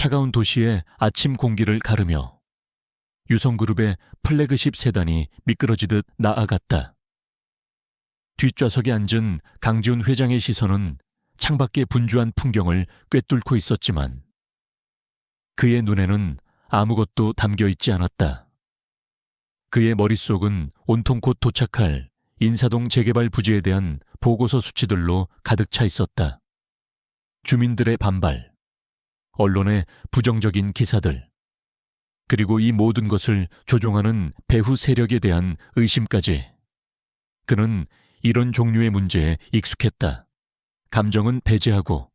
차가운 도시의 아침 공기를 가르며 유성그룹의 플래그십 세단이 미끄러지듯 나아갔다. 뒷좌석에 앉은 강지훈 회장의 시선은 창밖의 분주한 풍경을 꿰뚫고 있었지만 그의 눈에는 아무것도 담겨 있지 않았다. 그의 머릿속은 온통 곧 도착할 인사동 재개발 부지에 대한 보고서 수치들로 가득 차 있었다. 주민들의 반발, 언론의 부정적인 기사들, 그리고 이 모든 것을 조종하는 배후 세력에 대한 의심까지. 그는 이런 종류의 문제에 익숙했다. 감정은 배제하고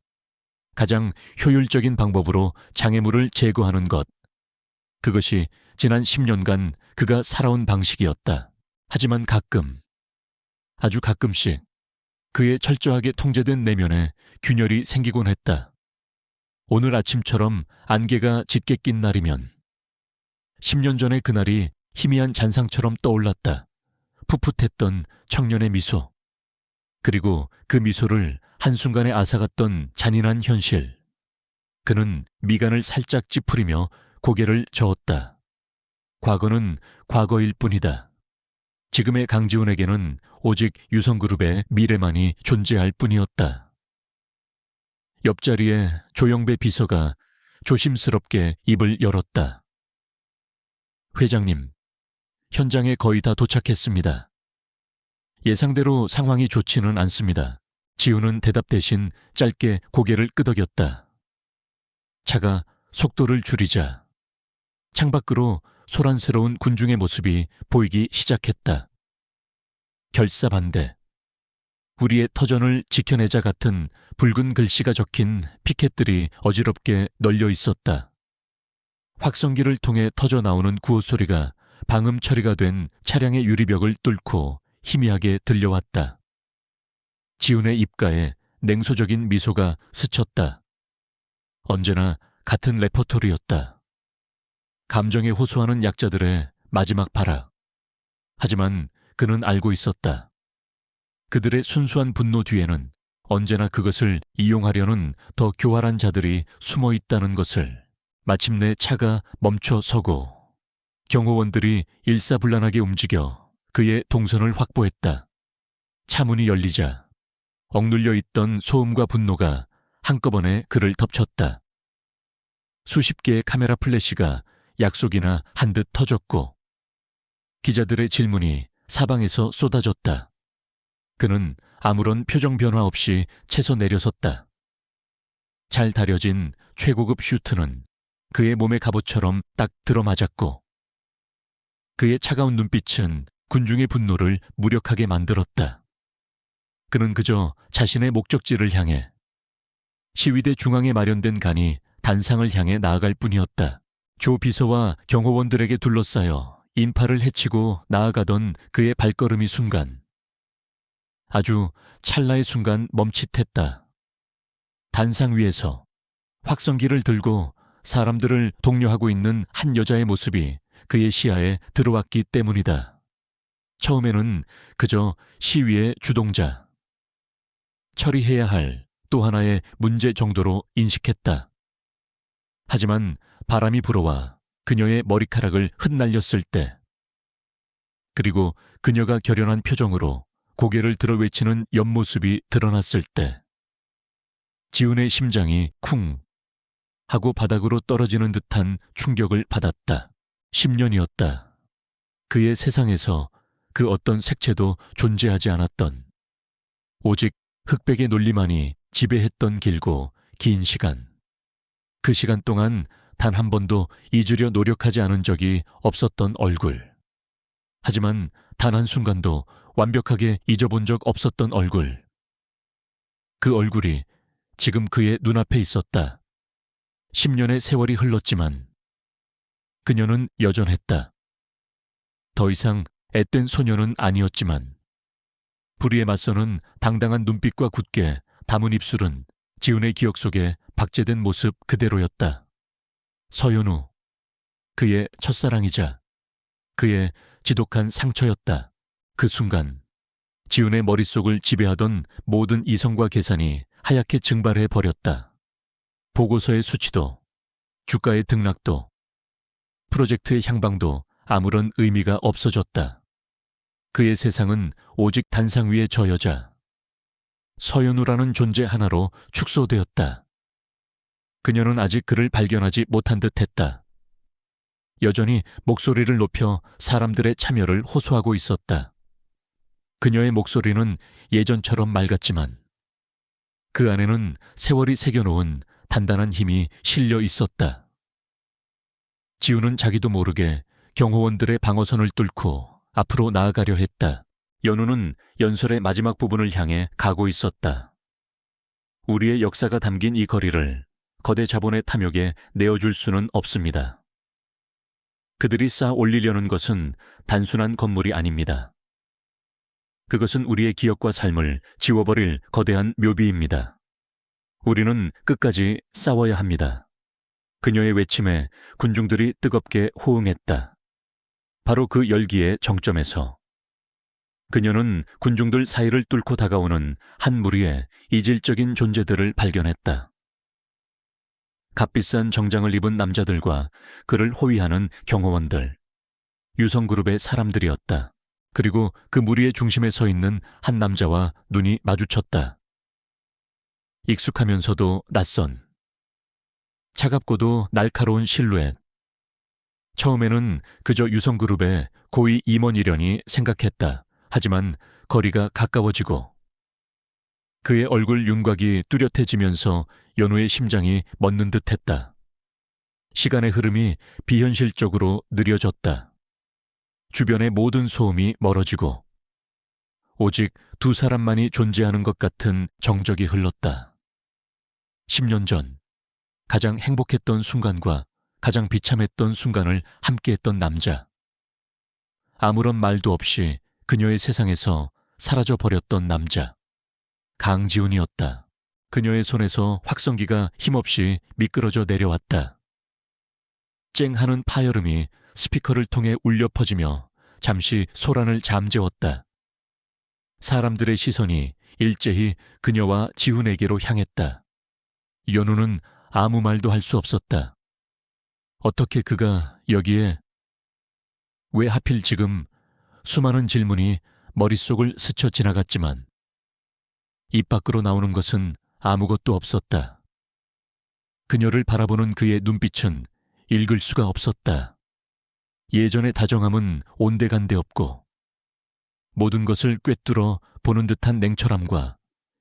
가장 효율적인 방법으로 장애물을 제거하는 것. 그것이 지난 10년간 그가 살아온 방식이었다. 하지만 가끔, 아주 가끔씩 그의 철저하게 통제된 내면에 균열이 생기곤 했다. 오늘 아침처럼 안개가 짙게 낀 날이면 10년 전의 그날이 희미한 잔상처럼 떠올랐다. 풋풋했던 청년의 미소, 그리고 그 미소를 한순간에 앗아갔던 잔인한 현실. 그는 미간을 살짝 찌푸리며 고개를 저었다. 과거는 과거일 뿐이다. 지금의 강지훈에게는 오직 유성그룹의 미래만이 존재할 뿐이었다. 옆자리에 조영배 비서가 조심스럽게 입을 열었다. 회장님, 현장에 거의 다 도착했습니다. 예상대로 상황이 좋지는 않습니다. 지훈은 대답 대신 짧게 고개를 끄덕였다. 차가 속도를 줄이자 창밖으로 소란스러운 군중의 모습이 보이기 시작했다. 결사반대, 우리의 터전을 지켜내자 같은 붉은 글씨가 적힌 피켓들이 어지럽게 널려 있었다. 확성기를 통해 터져 나오는 구호 소리가 방음 처리가 된 차량의 유리벽을 뚫고 희미하게 들려왔다. 지훈의 입가에 냉소적인 미소가 스쳤다. 언제나 같은 레퍼토리였다. 감정에 호소하는 약자들의 마지막 발악. 하지만 그는 알고 있었다. 그들의 순수한 분노 뒤에는 언제나 그것을 이용하려는 더 교활한 자들이 숨어 있다는 것을. 마침내 차가 멈춰 서고 경호원들이 일사불란하게 움직여 그의 동선을 확보했다. 차 문이 열리자 억눌려 있던 소음과 분노가 한꺼번에 그를 덮쳤다. 수십 개의 카메라 플래시가 약속이나 한 듯 터졌고 기자들의 질문이 사방에서 쏟아졌다. 그는 아무런 표정 변화 없이 채서 내려섰다. 잘 다려진 최고급 슈트는 그의 몸의 갑옷처럼 딱 들어맞았고 그의 차가운 눈빛은 군중의 분노를 무력하게 만들었다. 그는 그저 자신의 목적지를 향해, 시위대 중앙에 마련된 간이 단상을 향해 나아갈 뿐이었다. 조 비서와 경호원들에게 둘러싸여 인파를 헤치고 나아가던 그의 발걸음이 순간, 아주 찰나의 순간 멈칫했다. 단상 위에서 확성기를 들고 사람들을 독려하고 있는 한 여자의 모습이 그의 시야에 들어왔기 때문이다. 처음에는 그저 시위의 주동자, 처리해야 할 또 하나의 문제 정도로 인식했다. 하지만 바람이 불어와 그녀의 머리카락을 흩날렸을 때, 그리고 그녀가 결연한 표정으로 고개를 들어 외치는 옆모습이 드러났을 때, 지훈의 심장이 쿵 하고 바닥으로 떨어지는 듯한 충격을 받았다. 10년이었다. 그의 세상에서 그 어떤 색채도 존재하지 않았던, 오직 흑백의 논리만이 지배했던 길고 긴 시간. 그 시간 동안 단 한 번도 잊으려 노력하지 않은 적이 없었던 얼굴. 하지만 단 한순간도 완벽하게 잊어본 적 없었던 얼굴. 그 얼굴이 지금 그의 눈앞에 있었다. 10년의 세월이 흘렀지만 그녀는 여전했다. 더 이상 앳된 소녀는 아니었지만 불의에 맞서는 당당한 눈빛과 굳게 담은 입술은 지훈의 기억 속에 박제된 모습 그대로였다. 서연우, 그의 첫사랑이자 그의 지독한 상처였다. 그 순간 지훈의 머릿속을 지배하던 모든 이성과 계산이 하얗게 증발해 버렸다. 보고서의 수치도, 주가의 등락도, 프로젝트의 향방도 아무런 의미가 없어졌다. 그의 세상은 오직 단상 위의 저 여자, 서연우라는 존재 하나로 축소되었다. 그녀는 아직 그를 발견하지 못한 듯했다. 여전히 목소리를 높여 사람들의 참여를 호소하고 있었다. 그녀의 목소리는 예전처럼 맑았지만 그 안에는 세월이 새겨놓은 단단한 힘이 실려 있었다. 지우는 자기도 모르게 경호원들의 방어선을 뚫고 앞으로 나아가려 했다. 연우는 연설의 마지막 부분을 향해 가고 있었다. 우리의 역사가 담긴 이 거리를 거대 자본의 탐욕에 내어줄 수는 없습니다. 그들이 쌓아 올리려는 것은 단순한 건물이 아닙니다. 그것은 우리의 기억과 삶을 지워버릴 거대한 묘비입니다. 우리는 끝까지 싸워야 합니다. 그녀의 외침에 군중들이 뜨겁게 호응했다. 바로 그 열기의 정점에서 그녀는 군중들 사이를 뚫고 다가오는 한 무리의 이질적인 존재들을 발견했다. 값비싼 정장을 입은 남자들과 그를 호위하는 경호원들, 유성그룹의 사람들이었다. 그리고 그 무리의 중심에 서 있는 한 남자와 눈이 마주쳤다. 익숙하면서도 낯선, 차갑고도 날카로운 실루엣. 처음에는 그저 유성그룹의 고위 임원이려니 생각했다. 하지만 거리가 가까워지고 그의 얼굴 윤곽이 뚜렷해지면서 연우의 심장이 멎는 듯했다. 시간의 흐름이 비현실적으로 느려졌다. 주변의 모든 소음이 멀어지고 오직 두 사람만이 존재하는 것 같은 정적이 흘렀다. 10년 전 가장 행복했던 순간과 가장 비참했던 순간을 함께했던 남자. 아무런 말도 없이 그녀의 세상에서 사라져버렸던 남자. 강지훈이었다. 그녀의 손에서 확성기가 힘없이 미끄러져 내려왔다. 쨍하는 파열음이 스피커를 통해 울려 퍼지며 잠시 소란을 잠재웠다. 사람들의 시선이 일제히 그녀와 지훈에게로 향했다. 연우는 아무 말도 할 수 없었다. 어떻게 그가 여기에? 왜 하필 지금? 수많은 질문이 머릿속을 스쳐 지나갔지만 입 밖으로 나오는 것은 아무것도 없었다. 그녀를 바라보는 그의 눈빛은 읽을 수가 없었다. 예전의 다정함은 온데간데 없고 모든 것을 꿰뚫어 보는 듯한 냉철함과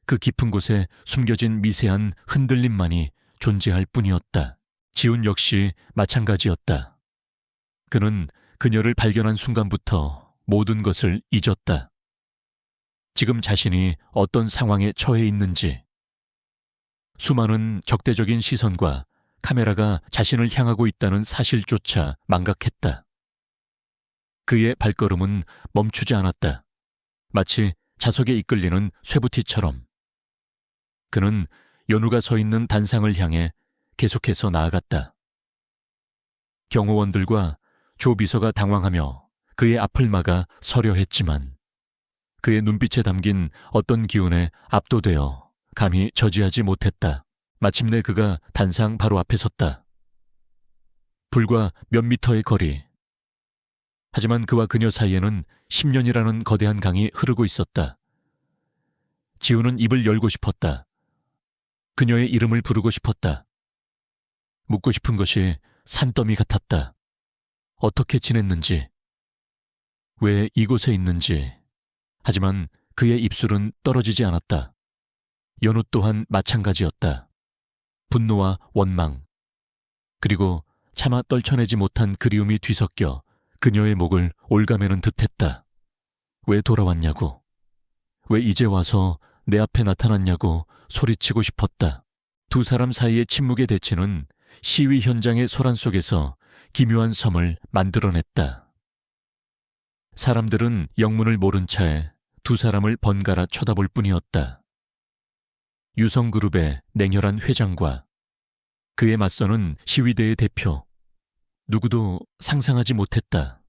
그 깊은 곳에 숨겨진 미세한 흔들림만이 존재할 뿐이었다. 지훈 역시 마찬가지였다. 그는 그녀를 발견한 순간부터 모든 것을 잊었다. 지금 자신이 어떤 상황에 처해 있는지, 수많은 적대적인 시선과 카메라가 자신을 향하고 있다는 사실조차 망각했다. 그의 발걸음은 멈추지 않았다. 마치 자석에 이끌리는 쇠부티처럼. 그는 연우가 서 있는 단상을 향해 계속해서 나아갔다. 경호원들과 조 비서가 당황하며 그의 앞을 막아 서려 했지만 그의 눈빛에 담긴 어떤 기운에 압도되어 감히 저지하지 못했다. 마침내 그가 단상 바로 앞에 섰다. 불과 몇 미터의 거리. 하지만 그와 그녀 사이에는 10년이라는 거대한 강이 흐르고 있었다. 지우는 입을 열고 싶었다. 그녀의 이름을 부르고 싶었다. 묻고 싶은 것이 산더미 같았다. 어떻게 지냈는지, 왜 이곳에 있는지. 하지만 그의 입술은 떨어지지 않았다. 연우 또한 마찬가지였다. 분노와 원망, 그리고 차마 떨쳐내지 못한 그리움이 뒤섞여 그녀의 목을 올가매는 듯했다. 왜 돌아왔냐고, 왜 이제 와서 내 앞에 나타났냐고 소리치고 싶었다. 두 사람 사이의 침묵의 대치는 시위 현장의 소란 속에서 기묘한 섬을 만들어냈다. 사람들은 영문을 모른 차에 두 사람을 번갈아 쳐다볼 뿐이었다. 유성그룹의 냉혈한 회장과 그에 맞서는 시위대의 대표, 누구도 상상하지 못했다.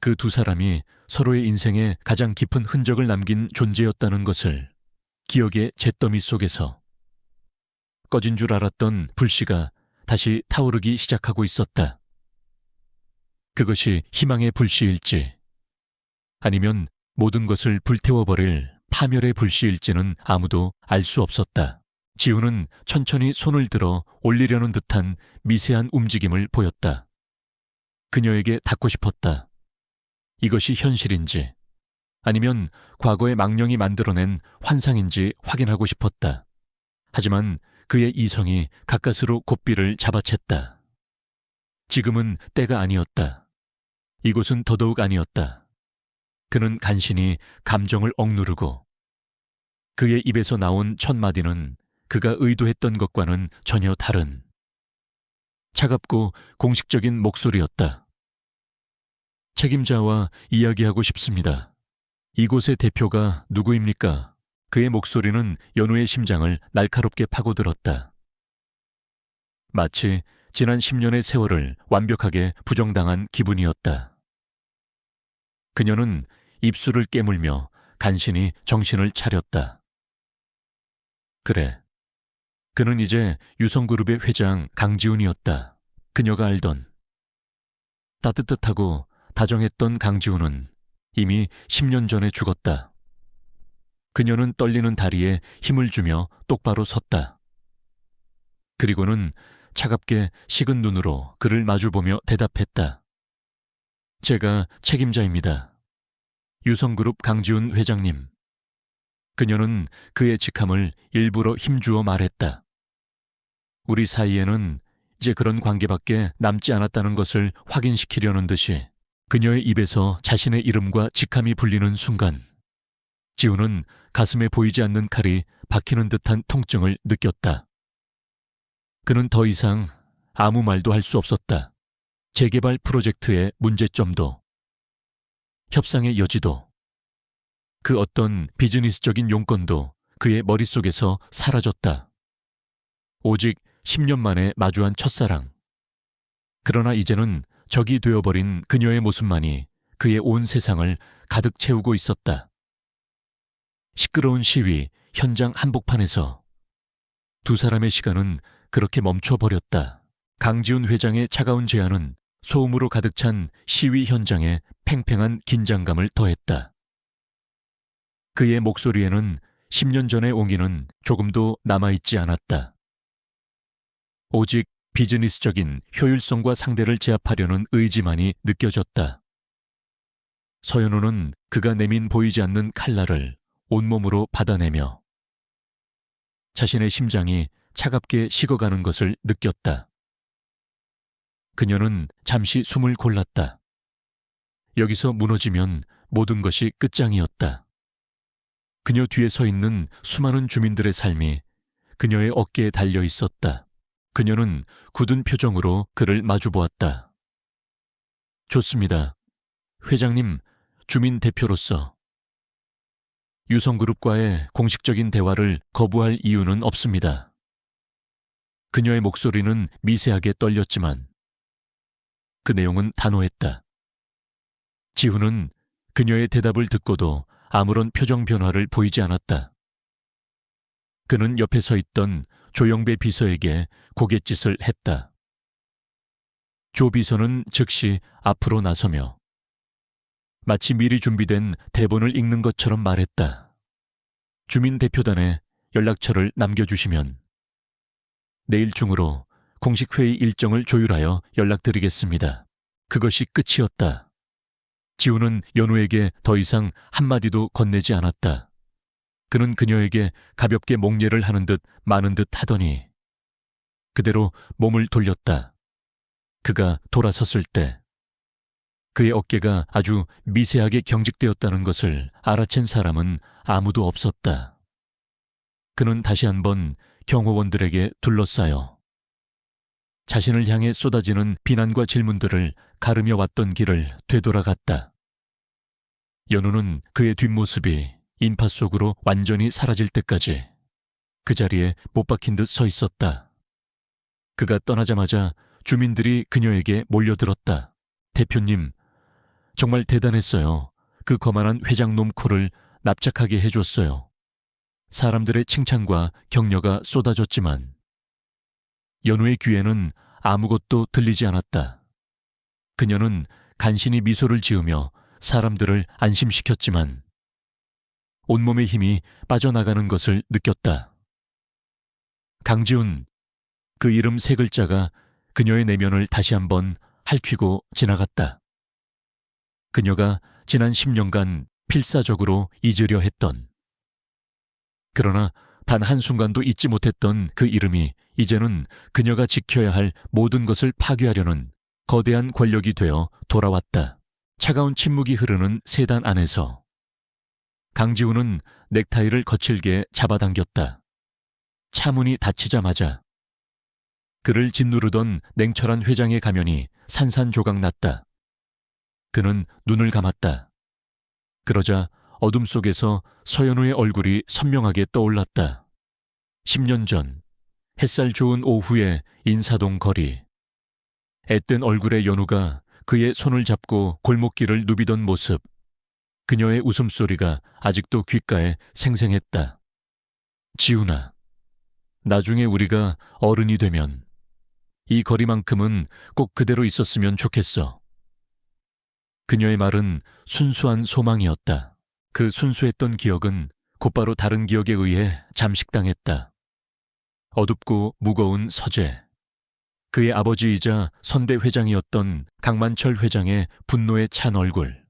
그 두 사람이 서로의 인생에 가장 깊은 흔적을 남긴 존재였다는 것을 기억의 잿더미 속에서 꺼진 줄 알았던 불씨가 다시 타오르기 시작하고 있었다. 그것이 희망의 불씨일지, 아니면 모든 것을 불태워버릴 파멸의 불씨일지는 아무도 알 수 없었다. 지우는 천천히 손을 들어 올리려는 듯한 미세한 움직임을 보였다. 그녀에게 닿고 싶었다. 이것이 현실인지, 아니면 과거의 망령이 만들어낸 환상인지 확인하고 싶었다. 하지만 그의 이성이 가까스로 고삐를 잡아챘다. 지금은 때가 아니었다. 이곳은 더더욱 아니었다. 그는 간신히 감정을 억누르고 그의 입에서 나온 첫 마디는 그가 의도했던 것과는 전혀 다른 차갑고 공식적인 목소리였다. 책임자와 이야기하고 싶습니다. 이곳의 대표가 누구입니까? 그의 목소리는 연우의 심장을 날카롭게 파고들었다. 마치 지난 10년의 세월을 완벽하게 부정당한 기분이었다. 그녀는 입술을 깨물며 간신히 정신을 차렸다. 그래. 그는 이제 유성그룹의 회장 강지훈이었다. 그녀가 알던. 따뜻하고 다정했던 강지훈은 이미 10년 전에 죽었다. 그녀는 떨리는 다리에 힘을 주며 똑바로 섰다. 그리고는 차갑게 식은 눈으로 그를 마주보며 대답했다. 제가 책임자입니다. 유성그룹 강지훈 회장님. 그녀는 그의 직함을 일부러 힘주어 말했다. 우리 사이에는 이제 그런 관계밖에 남지 않았다는 것을 확인시키려는 듯이 그녀의 입에서 자신의 이름과 직함이 불리는 순간 지훈은 가슴에 보이지 않는 칼이 박히는 듯한 통증을 느꼈다. 그는 더 이상 아무 말도 할 수 없었다. 재개발 프로젝트의 문제점도, 협상의 여지도, 그 어떤 비즈니스적인 용건도 그의 머릿속에서 사라졌다. 오직 10년 만에 마주한 첫사랑. 그러나 이제는 적이 되어버린 그녀의 모습만이 그의 온 세상을 가득 채우고 있었다. 시끄러운 시위 현장 한복판에서 두 사람의 시간은 그렇게 멈춰버렸다. 강지훈 회장의 차가운 제안은 소음으로 가득 찬 시위 현장에 팽팽한 긴장감을 더했다. 그의 목소리에는 10년 전의 옹기는 조금도 남아있지 않았다. 오직 비즈니스적인 효율성과 상대를 제압하려는 의지만이 느껴졌다. 서연우는 그가 내민 보이지 않는 칼날을 온몸으로 받아내며 자신의 심장이 차갑게 식어가는 것을 느꼈다. 그녀는 잠시 숨을 골랐다. 여기서 무너지면 모든 것이 끝장이었다. 그녀 뒤에 서 있는 수많은 주민들의 삶이 그녀의 어깨에 달려 있었다. 그녀는 굳은 표정으로 그를 마주보았다. 좋습니다. 회장님, 주민 대표로서 유성그룹과의 공식적인 대화를 거부할 이유는 없습니다. 그녀의 목소리는 미세하게 떨렸지만 그 내용은 단호했다. 지훈은 그녀의 대답을 듣고도 아무런 표정 변화를 보이지 않았다. 그는 옆에 서 있던 조영배 비서에게 고갯짓을 했다. 조 비서는 즉시 앞으로 나서며 마치 미리 준비된 대본을 읽는 것처럼 말했다. 주민대표단에 연락처를 남겨주시면 내일 중으로 공식 회의 일정을 조율하여 연락드리겠습니다. 그것이 끝이었다. 지훈은 연우에게 더 이상 한마디도 건네지 않았다. 그는 그녀에게 가볍게 목례를 하는 듯 마는 듯 하더니 그대로 몸을 돌렸다. 그가 돌아섰을 때 그의 어깨가 아주 미세하게 경직되었다는 것을 알아챈 사람은 아무도 없었다. 그는 다시 한번 경호원들에게 둘러싸여 자신을 향해 쏟아지는 비난과 질문들을 가르며 왔던 길을 되돌아갔다. 연우는 그의 뒷모습이 인파 속으로 완전히 사라질 때까지 그 자리에 못 박힌 듯 서 있었다. 그가 떠나자마자 주민들이 그녀에게 몰려들었다. 대표님, 정말 대단했어요. 그 거만한 회장놈 코를 납작하게 해줬어요. 사람들의 칭찬과 격려가 쏟아졌지만 연우의 귀에는 아무것도 들리지 않았다. 그녀는 간신히 미소를 지으며 사람들을 안심시켰지만 온몸의 힘이 빠져나가는 것을 느꼈다. 강지훈, 그 이름 세 글자가 그녀의 내면을 다시 한번 핥히고 지나갔다. 그녀가 지난 10년간 필사적으로 잊으려 했던, 그러나 단 한순간도 잊지 못했던 그 이름이 이제는 그녀가 지켜야 할 모든 것을 파괴하려는 거대한 권력이 되어 돌아왔다. 차가운 침묵이 흐르는 세단 안에서 강지훈은 넥타이를 거칠게 잡아당겼다. 차문이 닫히자마자 그를 짓누르던 냉철한 회장의 가면이 산산조각 났다. 그는 눈을 감았다. 그러자 어둠 속에서 서연우의 얼굴이 선명하게 떠올랐다. 10년 전 햇살 좋은 오후의 인사동 거리. 앳된 얼굴의 연우가 그의 손을 잡고 골목길을 누비던 모습. 그녀의 웃음소리가 아직도 귓가에 생생했다. 지훈아, 나중에 우리가 어른이 되면 이 거리만큼은 꼭 그대로 있었으면 좋겠어. 그녀의 말은 순수한 소망이었다. 그 순수했던 기억은 곧바로 다른 기억에 의해 잠식당했다. 어둡고 무거운 서재. 그의 아버지이자 선대 회장이었던 강만철 회장의 분노에 찬 얼굴.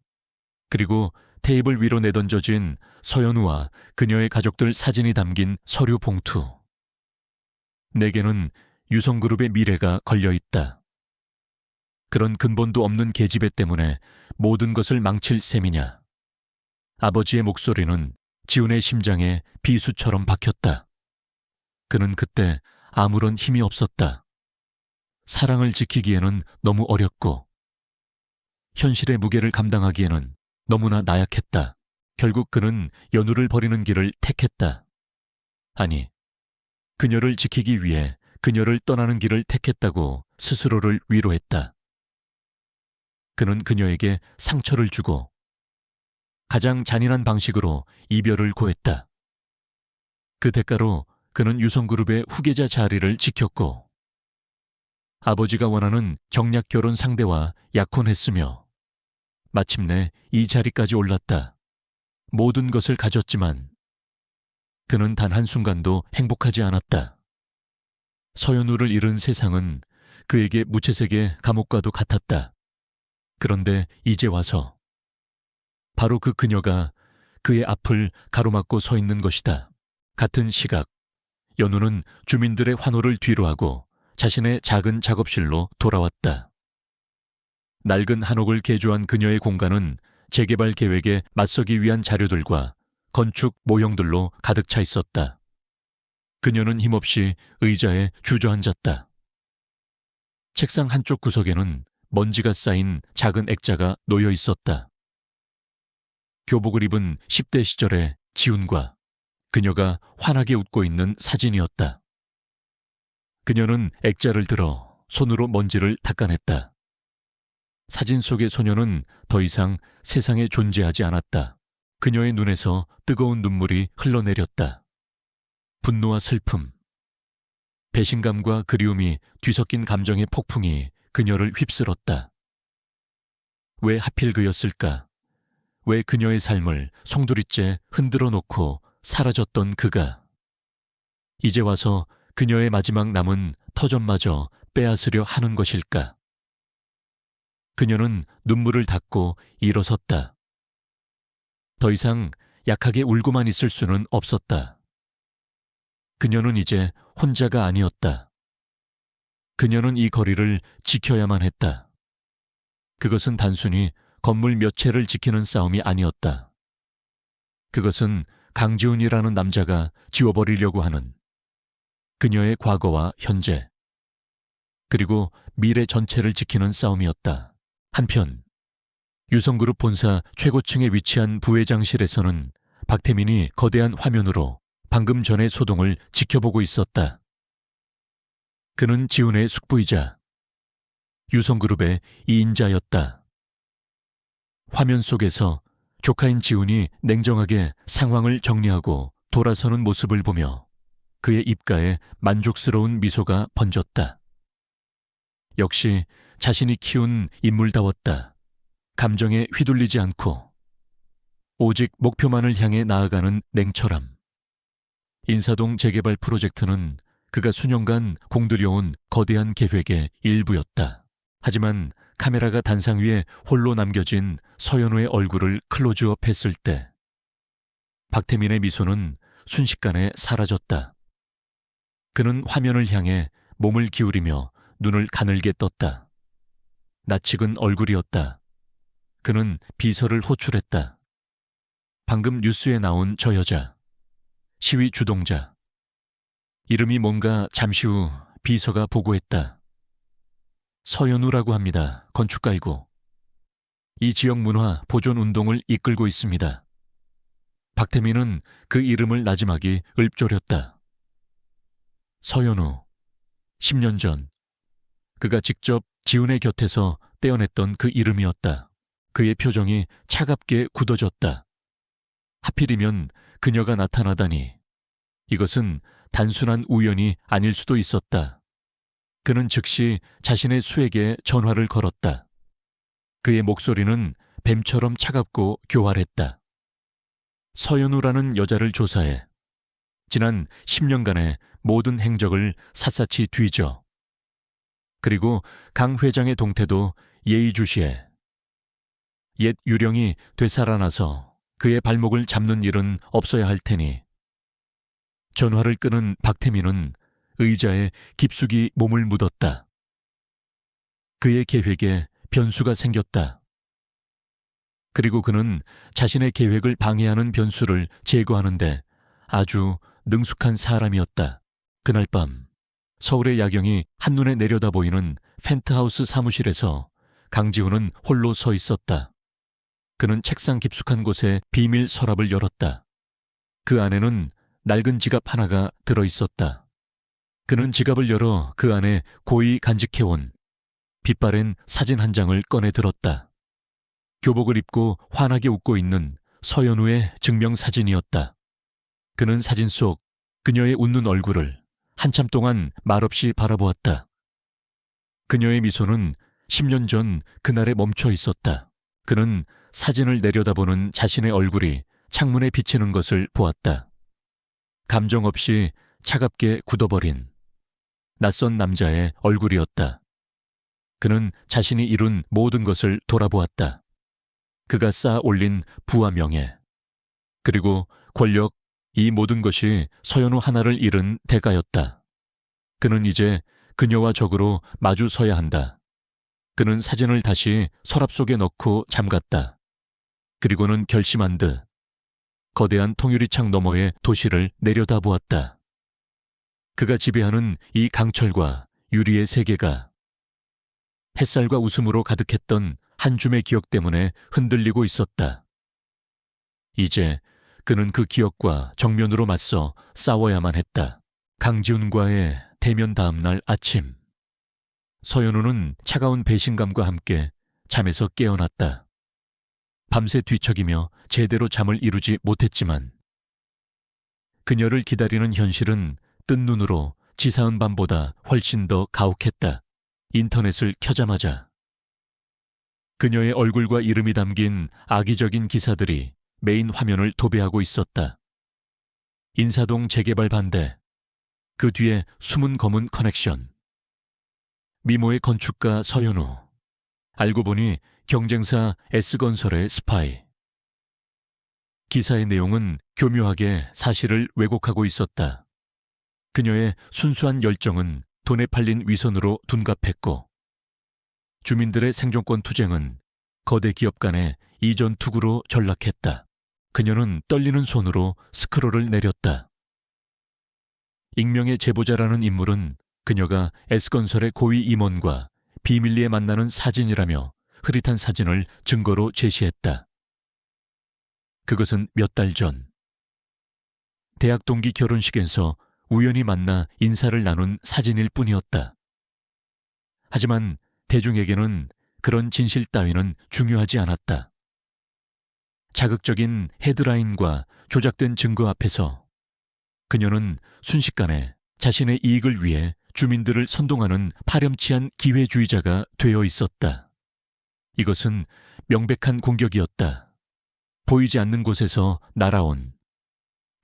그리고 테이블 위로 내던져진 서연우와 그녀의 가족들 사진이 담긴 서류 봉투. 내게는 유성그룹의 미래가 걸려있다. 그런 근본도 없는 계집애 때문에 모든 것을 망칠 셈이냐. 아버지의 목소리는 지훈의 심장에 비수처럼 박혔다. 그는 그때 아무런 힘이 없었다. 사랑을 지키기에는 너무 어렸고 현실의 무게를 감당하기에는 너무나 나약했다. 결국 그는 연우를 버리는 길을 택했다. 아니, 그녀를 지키기 위해 그녀를 떠나는 길을 택했다고 스스로를 위로했다. 그는 그녀에게 상처를 주고 가장 잔인한 방식으로 이별을 고했다. 그 대가로 그는 유성그룹의 후계자 자리를 지켰고 아버지가 원하는 정략 결혼 상대와 약혼했으며 마침내 이 자리까지 올랐다. 모든 것을 가졌지만 그는 단 한순간도 행복하지 않았다. 서연우를 잃은 세상은 그에게 무채색의 감옥과도 같았다. 그런데 이제 와서 바로 그 그녀가 그의 앞을 가로막고 서 있는 것이다. 같은 시각, 연우는 주민들의 환호를 뒤로하고 자신의 작은 작업실로 돌아왔다. 낡은 한옥을 개조한 그녀의 공간은 재개발 계획에 맞서기 위한 자료들과 건축 모형들로 가득 차 있었다. 그녀는 힘없이 의자에 주저앉았다. 책상 한쪽 구석에는 먼지가 쌓인 작은 액자가 놓여 있었다. 교복을 입은 10대 시절의 지훈과 그녀가 환하게 웃고 있는 사진이었다. 그녀는 액자를 들어 손으로 먼지를 닦아냈다. 사진 속의 소녀는 더 이상 세상에 존재하지 않았다. 그녀의 눈에서 뜨거운 눈물이 흘러내렸다. 분노와 슬픔, 배신감과 그리움이 뒤섞인 감정의 폭풍이 그녀를 휩쓸었다. 왜 하필 그였을까? 왜 그녀의 삶을 송두리째 흔들어 놓고 사라졌던 그가 이제 와서 그녀의 마지막 남은 터전마저 빼앗으려 하는 것일까? 그녀는 눈물을 닦고 일어섰다. 더 이상 약하게 울고만 있을 수는 없었다. 그녀는 이제 혼자가 아니었다. 그녀는 이 거리를 지켜야만 했다. 그것은 단순히 건물 몇 채를 지키는 싸움이 아니었다. 그것은 강지훈이라는 남자가 지워버리려고 하는 그녀의 과거와 현재, 그리고 미래 전체를 지키는 싸움이었다. 한편 유성그룹 본사 최고층에 위치한 부회장실에서는 박태민이 거대한 화면으로 방금 전의 소동을 지켜보고 있었다. 그는 지훈의 숙부이자 유성그룹의 2인자였다. 화면 속에서 조카인 지훈이 냉정하게 상황을 정리하고 돌아서는 모습을 보며 그의 입가에 만족스러운 미소가 번졌다. 역시 자신이 키운 인물다웠다. 감정에 휘둘리지 않고 오직 목표만을 향해 나아가는 냉철함. 인사동 재개발 프로젝트는 그가 수년간 공들여온 거대한 계획의 일부였다. 하지만 카메라가 단상 위에 홀로 남겨진 서연우의 얼굴을 클로즈업 했을 때 박태민의 미소는 순식간에 사라졌다. 그는 화면을 향해 몸을 기울이며 눈을 가늘게 떴다. 낯익은 얼굴이었다. 그는 비서를 호출했다. 방금 뉴스에 나온 저 여자, 시위 주동자. 이름이 뭔가 잠시 후 비서가 보고했다. 서연우라고 합니다. 건축가이고 이 지역 문화 보존 운동을 이끌고 있습니다. 박태민은 그 이름을 나지막이 읊조렸다. 서연우, 10년 전 그가 직접 지훈의 곁에서 떼어냈던 그 이름이었다. 그의 표정이 차갑게 굳어졌다. 하필이면 그녀가 나타나다니. 이것은 단순한 우연이 아닐 수도 있었다. 그는 즉시 자신의 수에게 전화를 걸었다. 그의 목소리는 뱀처럼 차갑고 교활했다. 서연우라는 여자를 조사해. 지난 10년간의 모든 행적을 샅샅이 뒤져. 그리고 강 회장의 동태도 예의주시해. 옛 유령이 되살아나서 그의 발목을 잡는 일은 없어야 할 테니. 전화를 끊은 박태민은 의자에 깊숙이 몸을 묻었다. 그의 계획에 변수가 생겼다. 그리고 그는 자신의 계획을 방해하는 변수를 제거하는데 아주 능숙한 사람이었다. 그날 밤 서울의 야경이 한눈에 내려다 보이는 펜트하우스 사무실에서 강지훈은 홀로 서 있었다. 그는 책상 깊숙한 곳에 비밀 서랍을 열었다. 그 안에는 낡은 지갑 하나가 들어있었다. 그는 지갑을 열어 그 안에 고이 간직해온 빛바랜 사진 한 장을 꺼내 들었다. 교복을 입고 환하게 웃고 있는 서연우의 증명사진이었다. 그는 사진 속 그녀의 웃는 얼굴을 한참 동안 말없이 바라보았다. 그녀의 미소는 10년 전 그날에 멈춰 있었다. 그는 사진을 내려다보는 자신의 얼굴이 창문에 비치는 것을 보았다. 감정 없이 차갑게 굳어버린 낯선 남자의 얼굴이었다. 그는 자신이 이룬 모든 것을 돌아보았다. 그가 쌓아 올린 부와 명예, 그리고 권력, 이 모든 것이 서연우 하나를 잃은 대가였다. 그는 이제 그녀와 적으로 마주 서야 한다. 그는 사진을 다시 서랍 속에 넣고 잠갔다. 그리고는 결심한 듯 거대한 통유리창 너머의 도시를 내려다보았다. 그가 지배하는 이 강철과 유리의 세계가 햇살과 웃음으로 가득했던 한 줌의 기억 때문에 흔들리고 있었다. 이제 그는 그 기억과 정면으로 맞서 싸워야만 했다. 강지훈과의 대면 다음 날 아침, 서연우는 차가운 배신감과 함께 잠에서 깨어났다. 밤새 뒤척이며 제대로 잠을 이루지 못했지만 그녀를 기다리는 현실은 뜬 눈으로 지사은 밤보다 훨씬 더 가혹했다. 인터넷을 켜자마자 그녀의 얼굴과 이름이 담긴 악의적인 기사들이 메인 화면을 도배하고 있었다. 인사동 재개발 반대, 그 뒤에 숨은 검은 커넥션, 미모의 건축가 서연우, 알고 보니 경쟁사 S건설의 스파이. 기사의 내용은 교묘하게 사실을 왜곡하고 있었다. 그녀의 순수한 열정은 돈에 팔린 위선으로 둔갑했고 주민들의 생존권 투쟁은 거대 기업 간의 이전 투구로 전락했다. 그녀는 떨리는 손으로 스크롤을 내렸다. 익명의 제보자라는 인물은 그녀가 S건설의 고위 임원과 비밀리에 만나는 사진이라며 흐릿한 사진을 증거로 제시했다. 그것은 몇 달 전 대학 동기 결혼식에서 우연히 만나 인사를 나눈 사진일 뿐이었다. 하지만 대중에게는 그런 진실 따위는 중요하지 않았다. 자극적인 헤드라인과 조작된 증거 앞에서 그녀는 순식간에 자신의 이익을 위해 주민들을 선동하는 파렴치한 기회주의자가 되어 있었다. 이것은 명백한 공격이었다. 보이지 않는 곳에서 날아온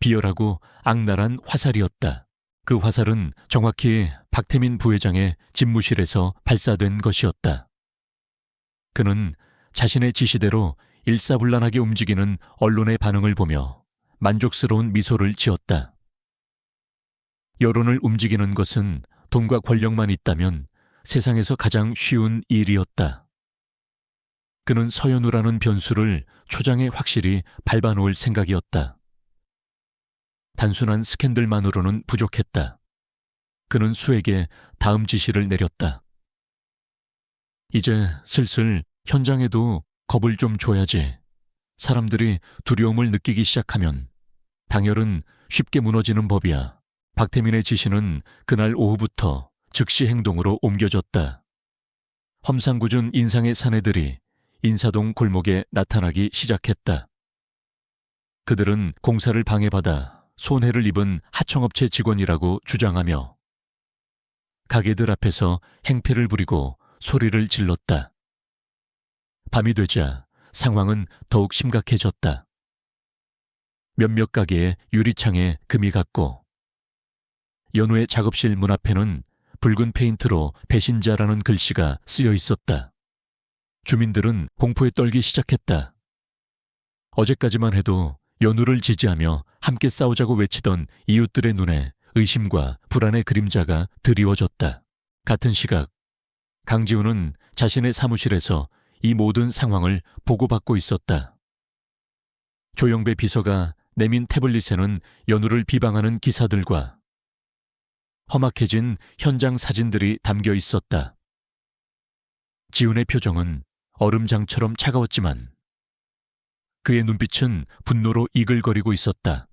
비열하고 악랄한 화살이었다. 그 화살은 정확히 박태민 부회장의 집무실에서 발사된 것이었다. 그는 자신의 지시대로 일사불란하게 움직이는 언론의 반응을 보며 만족스러운 미소를 지었다. 여론을 움직이는 것은 돈과 권력만 있다면 세상에서 가장 쉬운 일이었다. 그는 서연우라는 변수를 초장에 확실히 밟아놓을 생각이었다. 단순한 스캔들만으로는 부족했다. 그는 수에게 다음 지시를 내렸다. 이제 슬슬 현장에도 겁을 좀 줘야지. 사람들이 두려움을 느끼기 시작하면 당열은 쉽게 무너지는 법이야. 박태민의 지시는 그날 오후부터 즉시 행동으로 옮겨졌다. 험상궂은 인상의 사내들이 인사동 골목에 나타나기 시작했다. 그들은 공사를 방해받아 손해를 입은 하청업체 직원이라고 주장하며 가게들 앞에서 행패를 부리고 소리를 질렀다. 밤이 되자 상황은 더욱 심각해졌다. 몇몇 가게의 유리창에 금이 갔고 연우의 작업실 문 앞에는 붉은 페인트로 배신자라는 글씨가 쓰여 있었다. 주민들은 공포에 떨기 시작했다. 어제까지만 해도 연우를 지지하며 함께 싸우자고 외치던 이웃들의 눈에 의심과 불안의 그림자가 드리워졌다. 같은 시각 강지훈은 자신의 사무실에서 이 모든 상황을 보고받고 있었다. 조영배 비서가 내민 태블릿에는 연우를 비방하는 기사들과 험악해진 현장 사진들이 담겨 있었다. 지훈의 표정은 얼음장처럼 차가웠지만 그의 눈빛은 분노로 이글거리고 있었다.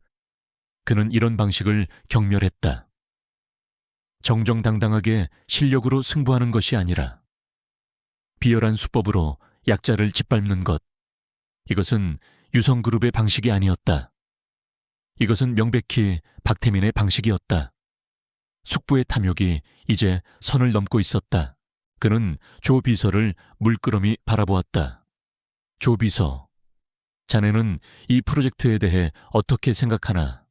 그는 이런 방식을 경멸했다. 정정당당하게 실력으로 승부하는 것이 아니라 비열한 수법으로 약자를 짓밟는 것. 이것은 유성그룹의 방식이 아니었다. 이것은 명백히 박태민의 방식이었다. 숙부의 탐욕이 이제 선을 넘고 있었다. 그는 조 비서를 물끄러미 바라보았다. 조 비서, 자네는 이 프로젝트에 대해 어떻게 생각하나?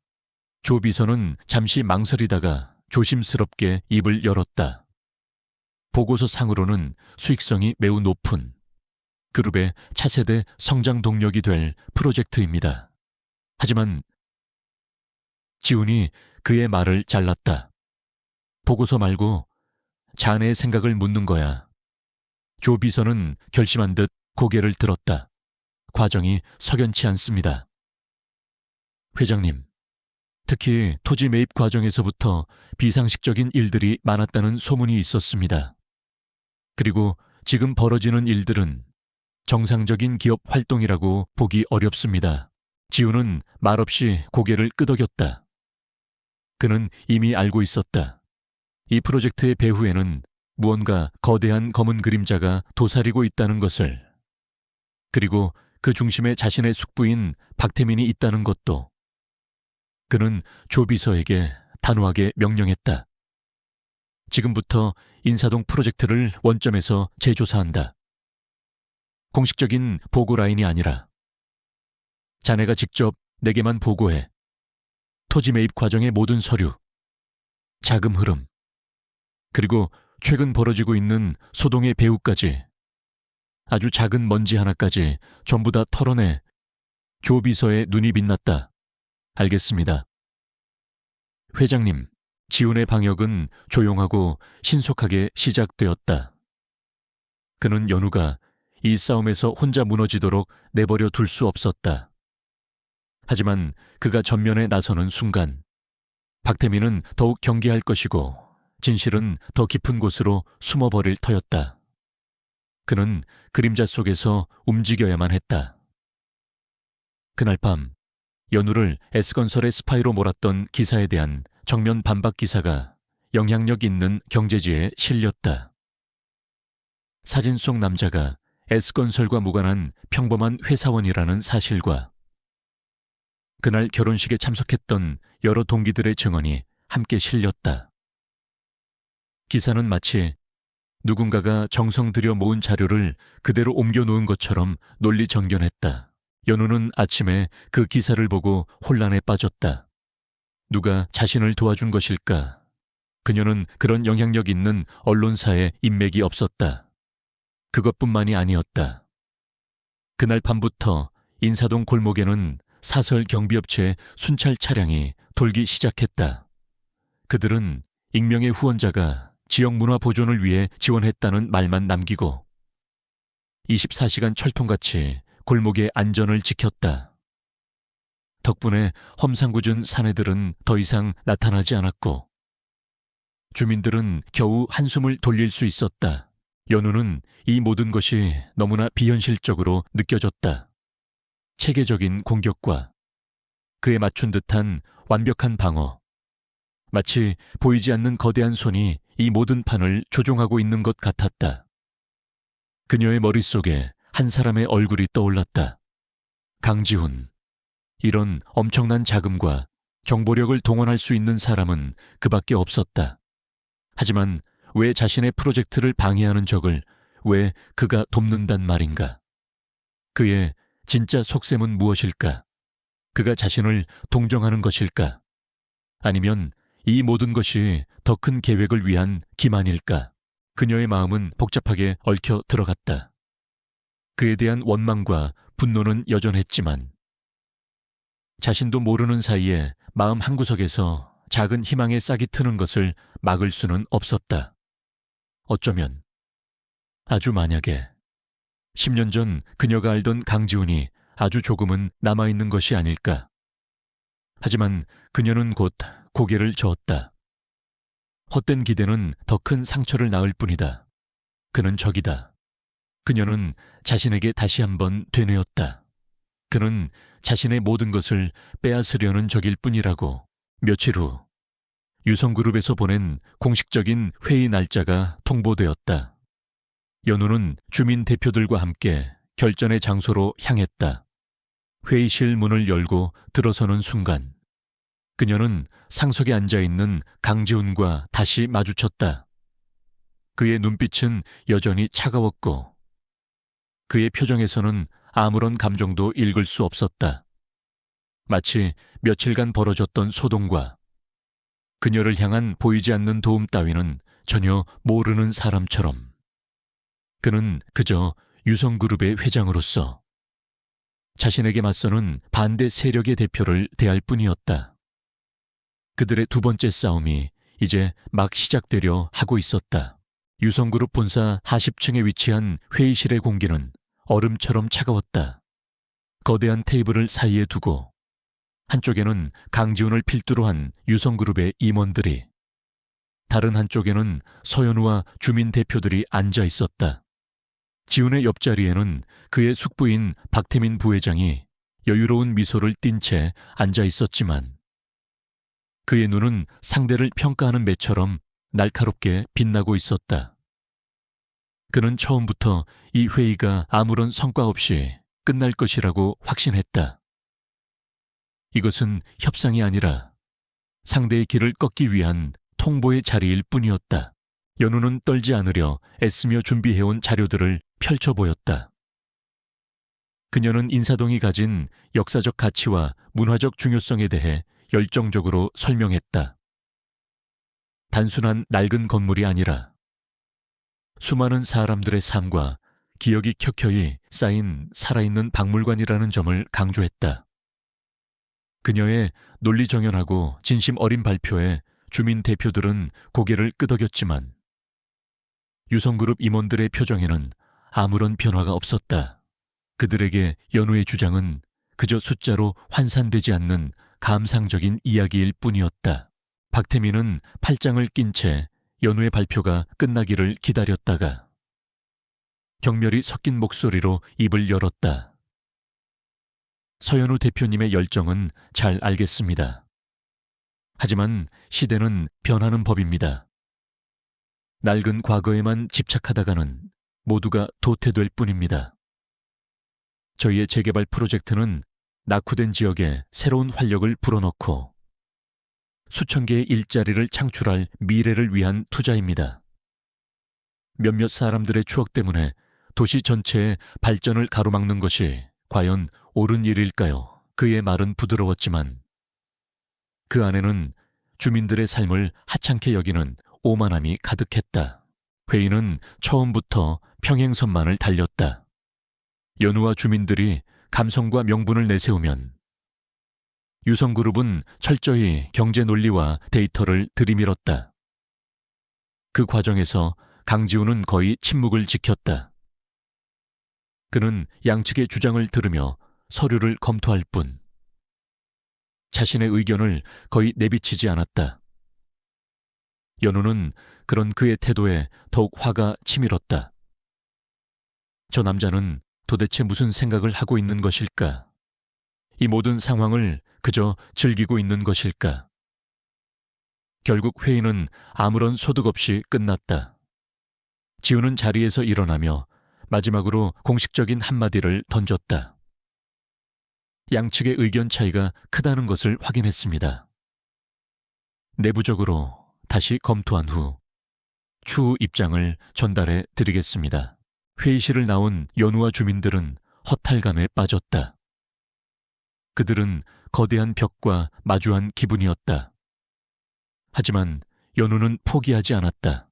조 비서는 잠시 망설이다가 조심스럽게 입을 열었다. 보고서 상으로는 수익성이 매우 높은 그룹의 차세대 성장 동력이 될 프로젝트입니다. 하지만 지훈이 그의 말을 잘랐다. 보고서 말고 자네의 생각을 묻는 거야. 조 비서는 결심한 듯 고개를 들었다. 과정이 석연치 않습니다. 회장님, 특히 토지 매입 과정에서부터 비상식적인 일들이 많았다는 소문이 있었습니다. 그리고 지금 벌어지는 일들은 정상적인 기업 활동이라고 보기 어렵습니다. 지훈은 말없이 고개를 끄덕였다. 그는 이미 알고 있었다. 이 프로젝트의 배후에는 무언가 거대한 검은 그림자가 도사리고 있다는 것을, 그리고 그 중심에 자신의 숙부인 박태민이 있다는 것도. 그는 조 비서에게 단호하게 명령했다. 지금부터 인사동 프로젝트를 원점에서 재조사한다. 공식적인 보고 라인이 아니라 자네가 직접 내게만 보고해. 토지 매입 과정의 모든 서류, 자금 흐름, 그리고 최근 벌어지고 있는 소동의 배후까지, 아주 작은 먼지 하나까지 전부 다 털어내. 조 비서의 눈이 빛났다. 알겠습니다. 회장님, 지훈의 방역은 조용하고 신속하게 시작되었다. 그는 연우가 이 싸움에서 혼자 무너지도록 내버려 둘 수 없었다. 하지만 그가 전면에 나서는 순간 박태민은 더욱 경계할 것이고 진실은 더 깊은 곳으로 숨어버릴 터였다. 그는 그림자 속에서 움직여야만 했다. 그날 밤 연우를 S건설의 스파이로 몰았던 기사에 대한 정면 반박 기사가 영향력 있는 경제지에 실렸다. 사진 속 남자가 S건설과 무관한 평범한 회사원이라는 사실과 그날 결혼식에 참석했던 여러 동기들의 증언이 함께 실렸다. 기사는 마치 누군가가 정성 들여 모은 자료를 그대로 옮겨놓은 것처럼 논리정연했다. 연우는 아침에 그 기사를 보고 혼란에 빠졌다. 누가 자신을 도와준 것일까? 그녀는 그런 영향력 있는 언론사에 인맥이 없었다. 그것뿐만이 아니었다. 그날 밤부터 인사동 골목에는 사설 경비업체의 순찰 차량이 돌기 시작했다. 그들은 익명의 후원자가 지역 문화 보존을 위해 지원했다는 말만 남기고 24시간 철통같이 골목의 안전을 지켰다. 덕분에 험상궂은 사내들은 더 이상 나타나지 않았고 주민들은 겨우 한숨을 돌릴 수 있었다. 연우는 이 모든 것이 너무나 비현실적으로 느껴졌다. 체계적인 공격과 그에 맞춘 듯한 완벽한 방어. 마치 보이지 않는 거대한 손이 이 모든 판을 조종하고 있는 것 같았다. 그녀의 머릿속에 한 사람의 얼굴이 떠올랐다. 강지훈. 이런 엄청난 자금과 정보력을 동원할 수 있는 사람은 그밖에 없었다. 하지만 왜 자신의 프로젝트를 방해하는 적을 왜 그가 돕는단 말인가? 그의 진짜 속셈은 무엇일까? 그가 자신을 동정하는 것일까? 아니면 이 모든 것이 더 큰 계획을 위한 기만일까? 그녀의 마음은 복잡하게 얽혀 들어갔다. 그에 대한 원망과 분노는 여전했지만 자신도 모르는 사이에 마음 한구석에서 작은 희망의 싹이 트는 것을 막을 수는 없었다. 어쩌면, 아주 만약에 10년 전 그녀가 알던 강지훈이 아주 조금은 남아있는 것이 아닐까. 하지만 그녀는 곧 고개를 저었다. 헛된 기대는 더 큰 상처를 낳을 뿐이다. 그는 적이다. 그녀는 자신에게 다시 한번 되뇌었다. 그는 자신의 모든 것을 빼앗으려는 적일 뿐이라고. 며칠 후 유성그룹에서 보낸 공식적인 회의 날짜가 통보되었다. 연우는 주민 대표들과 함께 결전의 장소로 향했다. 회의실 문을 열고 들어서는 순간 그녀는 상석에 앉아있는 강지훈과 다시 마주쳤다. 그의 눈빛은 여전히 차가웠고 그의 표정에서는 아무런 감정도 읽을 수 없었다. 마치 며칠간 벌어졌던 소동과 그녀를 향한 보이지 않는 도움 따위는 전혀 모르는 사람처럼. 그는 그저 유성그룹의 회장으로서 자신에게 맞서는 반대 세력의 대표를 대할 뿐이었다. 그들의 두 번째 싸움이 이제 막 시작되려 하고 있었다. 유성그룹 본사 하십층에 위치한 회의실의 공기는 얼음처럼 차가웠다. 거대한 테이블을 사이에 두고 한쪽에는 강지훈을 필두로 한 유성그룹의 임원들이, 다른 한쪽에는 서연우와 주민 대표들이 앉아 있었다. 지훈의 옆자리에는 그의 숙부인 박태민 부회장이 여유로운 미소를 띤 채 앉아 있었지만 그의 눈은 상대를 평가하는 매처럼 날카롭게 빛나고 있었다. 그는 처음부터 이 회의가 아무런 성과 없이 끝날 것이라고 확신했다. 이것은 협상이 아니라 상대의 길을 꺾기 위한 통보의 자리일 뿐이었다. 연우는 떨지 않으려 애쓰며 준비해온 자료들을 펼쳐 보였다. 그녀는 인사동이 가진 역사적 가치와 문화적 중요성에 대해 열정적으로 설명했다. 단순한 낡은 건물이 아니라 수많은 사람들의 삶과 기억이 켜켜이 쌓인 살아있는 박물관이라는 점을 강조했다. 그녀의 논리정연하고 진심 어린 발표에 주민 대표들은 고개를 끄덕였지만 유성그룹 임원들의 표정에는 아무런 변화가 없었다. 그들에게 연우의 주장은 그저 숫자로 환산되지 않는 감상적인 이야기일 뿐이었다. 박태민은 팔짱을 낀 채 연우의 발표가 끝나기를 기다렸다가 경멸이 섞인 목소리로 입을 열었다. 서연우 대표님의 열정은 잘 알겠습니다. 하지만 시대는 변하는 법입니다. 낡은 과거에만 집착하다가는 모두가 도태될 뿐입니다. 저희의 재개발 프로젝트는 낙후된 지역에 새로운 활력을 불어넣고 수천 개의 일자리를 창출할 미래를 위한 투자입니다. 몇몇 사람들의 추억 때문에 도시 전체의 발전을 가로막는 것이 과연 옳은 일일까요? 그의 말은 부드러웠지만 그 안에는 주민들의 삶을 하찮게 여기는 오만함이 가득했다. 회의는 처음부터 평행선만을 달렸다. 연우와 주민들이 감성과 명분을 내세우면 유성그룹은 철저히 경제 논리와 데이터를 들이밀었다. 그 과정에서 강지훈은 거의 침묵을 지켰다. 그는 양측의 주장을 들으며 서류를 검토할 뿐 자신의 의견을 거의 내비치지 않았다. 연우는 그런 그의 태도에 더욱 화가 치밀었다. 저 남자는 도대체 무슨 생각을 하고 있는 것일까? 이 모든 상황을 그저 즐기고 있는 것일까? 결국 회의는 아무런 소득 없이 끝났다. 지우는 자리에서 일어나며 마지막으로 공식적인 한마디를 던졌다. 양측의 의견 차이가 크다는 것을 확인했습니다. 내부적으로 다시 검토한 후 추후 입장을 전달해 드리겠습니다. 회의실을 나온 연우와 주민들은 허탈감에 빠졌다. 그들은 거대한 벽과 마주한 기분이었다. 하지만 연우는 포기하지 않았다.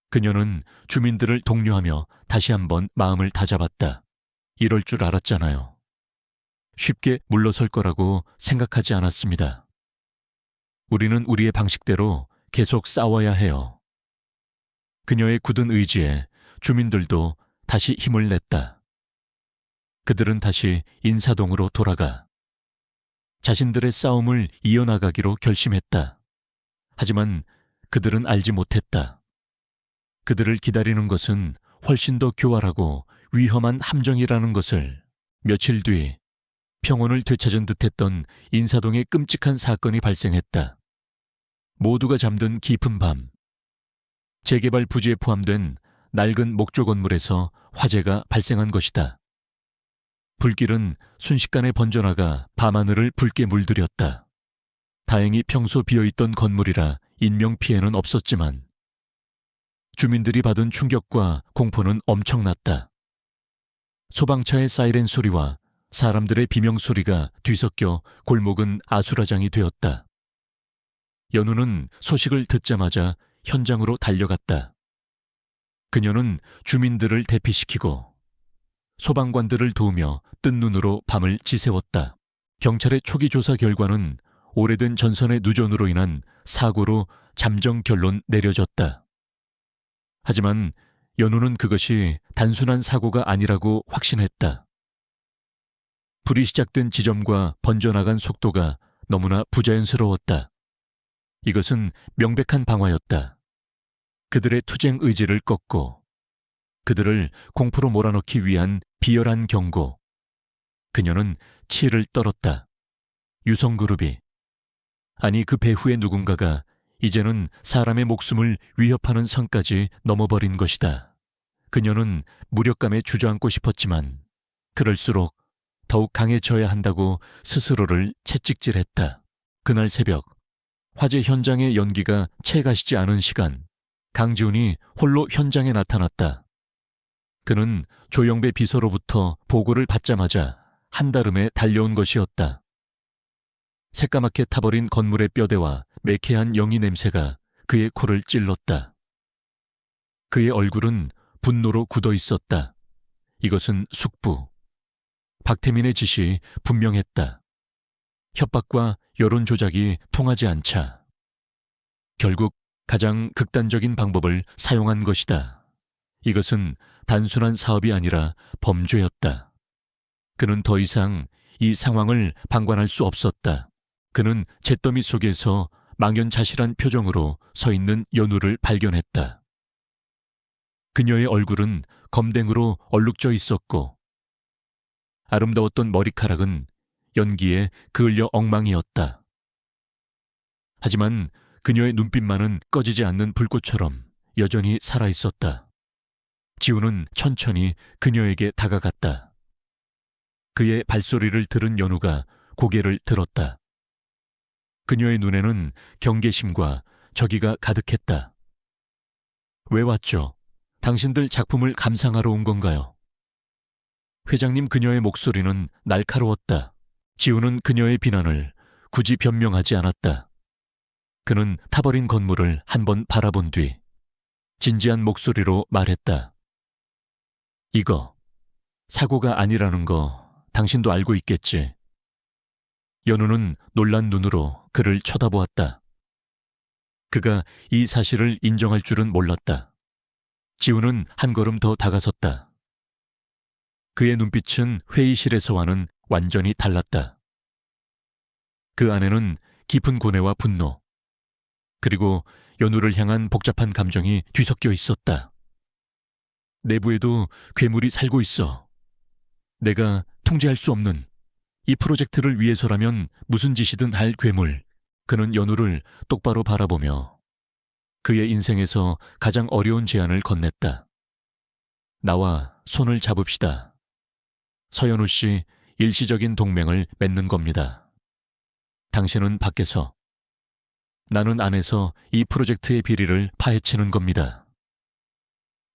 그녀는 주민들을 독려하며 다시 한번 마음을 다잡았다. 이럴 줄 알았잖아요. 쉽게 물러설 거라고 생각하지 않았습니다. 우리는 우리의 방식대로 계속 싸워야 해요. 그녀의 굳은 의지에 주민들도 다시 힘을 냈다. 그들은 다시 인사동으로 돌아가 자신들의 싸움을 이어나가기로 결심했다. 하지만 그들은 알지 못했다. 그들을 기다리는 것은 훨씬 더 교활하고 위험한 함정이라는 것을. 며칠 뒤 평온을 되찾은 듯했던 인사동에 끔찍한 사건이 발생했다. 모두가 잠든 깊은 밤, 재개발 부지에 포함된 낡은 목조 건물에서 화재가 발생한 것이다. 불길은 순식간에 번져나가 밤하늘을 붉게 물들였다. 다행히 평소 비어있던 건물이라 인명피해는 없었지만 주민들이 받은 충격과 공포는 엄청났다. 소방차의 사이렌 소리와 사람들의 비명소리가 뒤섞여 골목은 아수라장이 되었다. 연우는 소식을 듣자마자 현장으로 달려갔다. 그녀는 주민들을 대피시키고 소방관들을 도우며 뜬 눈으로 밤을 지새웠다. 경찰의 초기 조사 결과는 오래된 전선의 누전으로 인한 사고로 잠정 결론 내려졌다. 하지만 연우는 그것이 단순한 사고가 아니라고 확신했다. 불이 시작된 지점과 번져나간 속도가 너무나 부자연스러웠다. 이것은 명백한 방화였다. 그들의 투쟁 의지를 꺾고 그들을 공포로 몰아넣기 위한 비열한 경고. 그녀는 치를 떨었다. 유성그룹이, 아니 그 배후의 누군가가 이제는 사람의 목숨을 위협하는 선까지 넘어버린 것이다. 그녀는 무력감에 주저앉고 싶었지만 그럴수록 더욱 강해져야 한다고 스스로를 채찍질했다. 그날 새벽, 화재 현장의 연기가 채 가시지 않은 시간, 강지훈이 홀로 현장에 나타났다. 그는 조영배 비서로부터 보고를 받자마자 한달음에 달려온 것이었다. 새까맣게 타버린 건물의 뼈대와 매캐한 영이 냄새가 그의 코를 찔렀다. 그의 얼굴은 분노로 굳어 있었다. 이것은 숙부. 박태민의 짓이 분명했다. 협박과 여론 조작이 통하지 않자 결국 가장 극단적인 방법을 사용한 것이다. 이것은 단순한 사업이 아니라 범죄였다. 그는 더 이상 이 상황을 방관할 수 없었다. 그는 잿더미 속에서 망연자실한 표정으로 서 있는 연우를 발견했다. 그녀의 얼굴은 검댕으로 얼룩져 있었고 아름다웠던 머리카락은 연기에 그을려 엉망이었다. 하지만 그녀의 눈빛만은 꺼지지 않는 불꽃처럼 여전히 살아있었다. 지우는 천천히 그녀에게 다가갔다. 그의 발소리를 들은 연우가 고개를 들었다. 그녀의 눈에는 경계심과 저기가 가득했다. 왜 왔죠? 당신들 작품을 감상하러 온 건가요? 회장님, 그녀의 목소리는 날카로웠다. 지우는 그녀의 비난을 굳이 변명하지 않았다. 그는 타버린 건물을 한번 바라본 뒤 진지한 목소리로 말했다. 이거 사고가 아니라는 거 당신도 알고 있겠지. 연우는 놀란 눈으로 그를 쳐다보았다. 그가 이 사실을 인정할 줄은 몰랐다. 지우는 한 걸음 더 다가섰다. 그의 눈빛은 회의실에서와는 완전히 달랐다. 그 안에는 깊은 고뇌와 분노, 그리고 연우를 향한 복잡한 감정이 뒤섞여 있었다. 내부에도 괴물이 살고 있어. 내가 통제할 수 없는 이 프로젝트를 위해서라면 무슨 짓이든 할 괴물. 그는 연우를 똑바로 바라보며 그의 인생에서 가장 어려운 제안을 건넸다. 나와 손을 잡읍시다. 서연우 씨, 일시적인 동맹을 맺는 겁니다. 당신은 밖에서, 나는 안에서 이 프로젝트의 비리를 파헤치는 겁니다.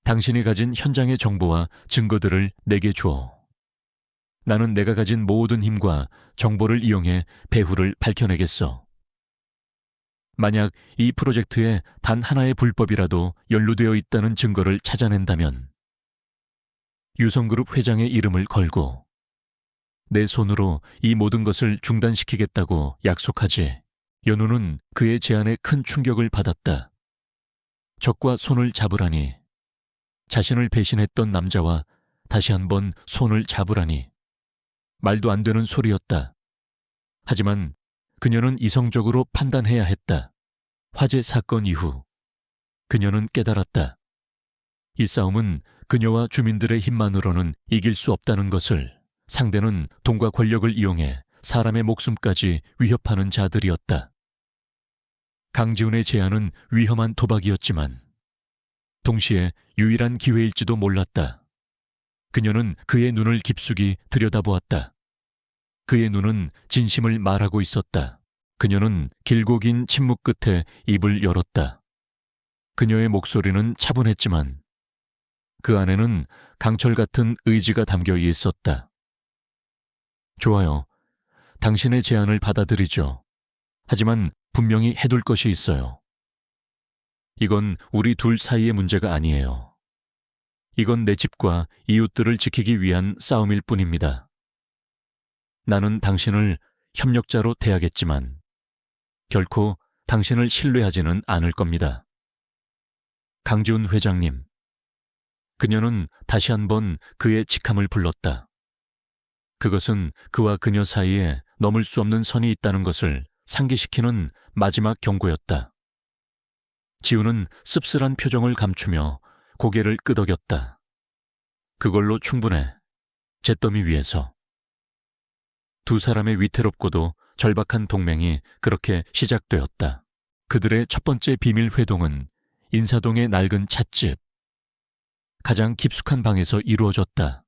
당신이 가진 현장의 정보와 증거들을 내게 줘. 나는 내가 가진 모든 힘과 정보를 이용해 배후를 밝혀내겠어. 만약 이 프로젝트에 단 하나의 불법이라도 연루되어 있다는 증거를 찾아낸다면 유성그룹 회장의 이름을 걸고 내 손으로 이 모든 것을 중단시키겠다고 약속하지. 연우는 그의 제안에 큰 충격을 받았다. 적과 손을 잡으라니, 자신을 배신했던 남자와 다시 한번 손을 잡으라니, 말도 안 되는 소리였다. 하지만 그녀는 이성적으로 판단해야 했다. 화재 사건 이후 그녀는 깨달았다. 이 싸움은 그녀와 주민들의 힘만으로는 이길 수 없다는 것을. 상대는 돈과 권력을 이용해 사람의 목숨까지 위협하는 자들이었다. 강지훈의 제안은 위험한 도박이었지만 동시에 유일한 기회일지도 몰랐다. 그녀는 그의 눈을 깊숙이 들여다보았다. 그의 눈은 진심을 말하고 있었다. 그녀는 길고 긴 침묵 끝에 입을 열었다. 그녀의 목소리는 차분했지만 그 안에는 강철 같은 의지가 담겨 있었다. 좋아요. 당신의 제안을 받아들이죠. 하지만 분명히 해둘 것이 있어요. 이건 우리 둘 사이의 문제가 아니에요. 이건 내 집과 이웃들을 지키기 위한 싸움일 뿐입니다. 나는 당신을 협력자로 대하겠지만 결코 당신을 신뢰하지는 않을 겁니다. 강지훈 회장님. 그녀는 다시 한번 그의 직함을 불렀다. 그것은 그와 그녀 사이에 넘을 수 없는 선이 있다는 것을 상기시키는 마지막 경고였다. 지우는 씁쓸한 표정을 감추며 고개를 끄덕였다. 그걸로 충분해. 잿더미 위에서. 두 사람의 위태롭고도 절박한 동맹이 그렇게 시작되었다. 그들의 첫 번째 비밀 회동은 인사동의 낡은 찻집, 가장 깊숙한 방에서 이루어졌다.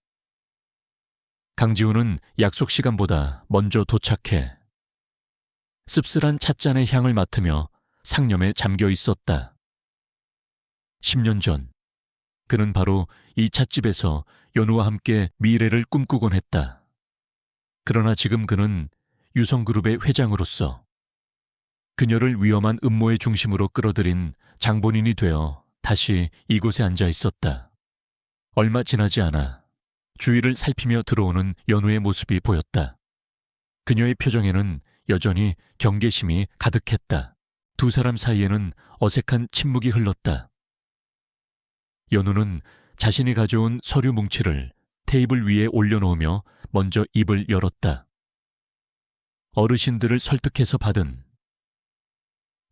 강지훈은 약속 시간보다 먼저 도착해 씁쓸한 찻잔의 향을 맡으며 상념에 잠겨 있었다. 10년 전, 그는 바로 이 찻집에서 연우와 함께 미래를 꿈꾸곤 했다. 그러나 지금 그는 유성그룹의 회장으로서 그녀를 위험한 음모의 중심으로 끌어들인 장본인이 되어 다시 이곳에 앉아 있었다. 얼마 지나지 않아 주위를 살피며 들어오는 연우의 모습이 보였다. 그녀의 표정에는 여전히 경계심이 가득했다. 두 사람 사이에는 어색한 침묵이 흘렀다. 연우는 자신이 가져온 서류 뭉치를 테이블 위에 올려놓으며 먼저 입을 열었다. 어르신들을 설득해서 받은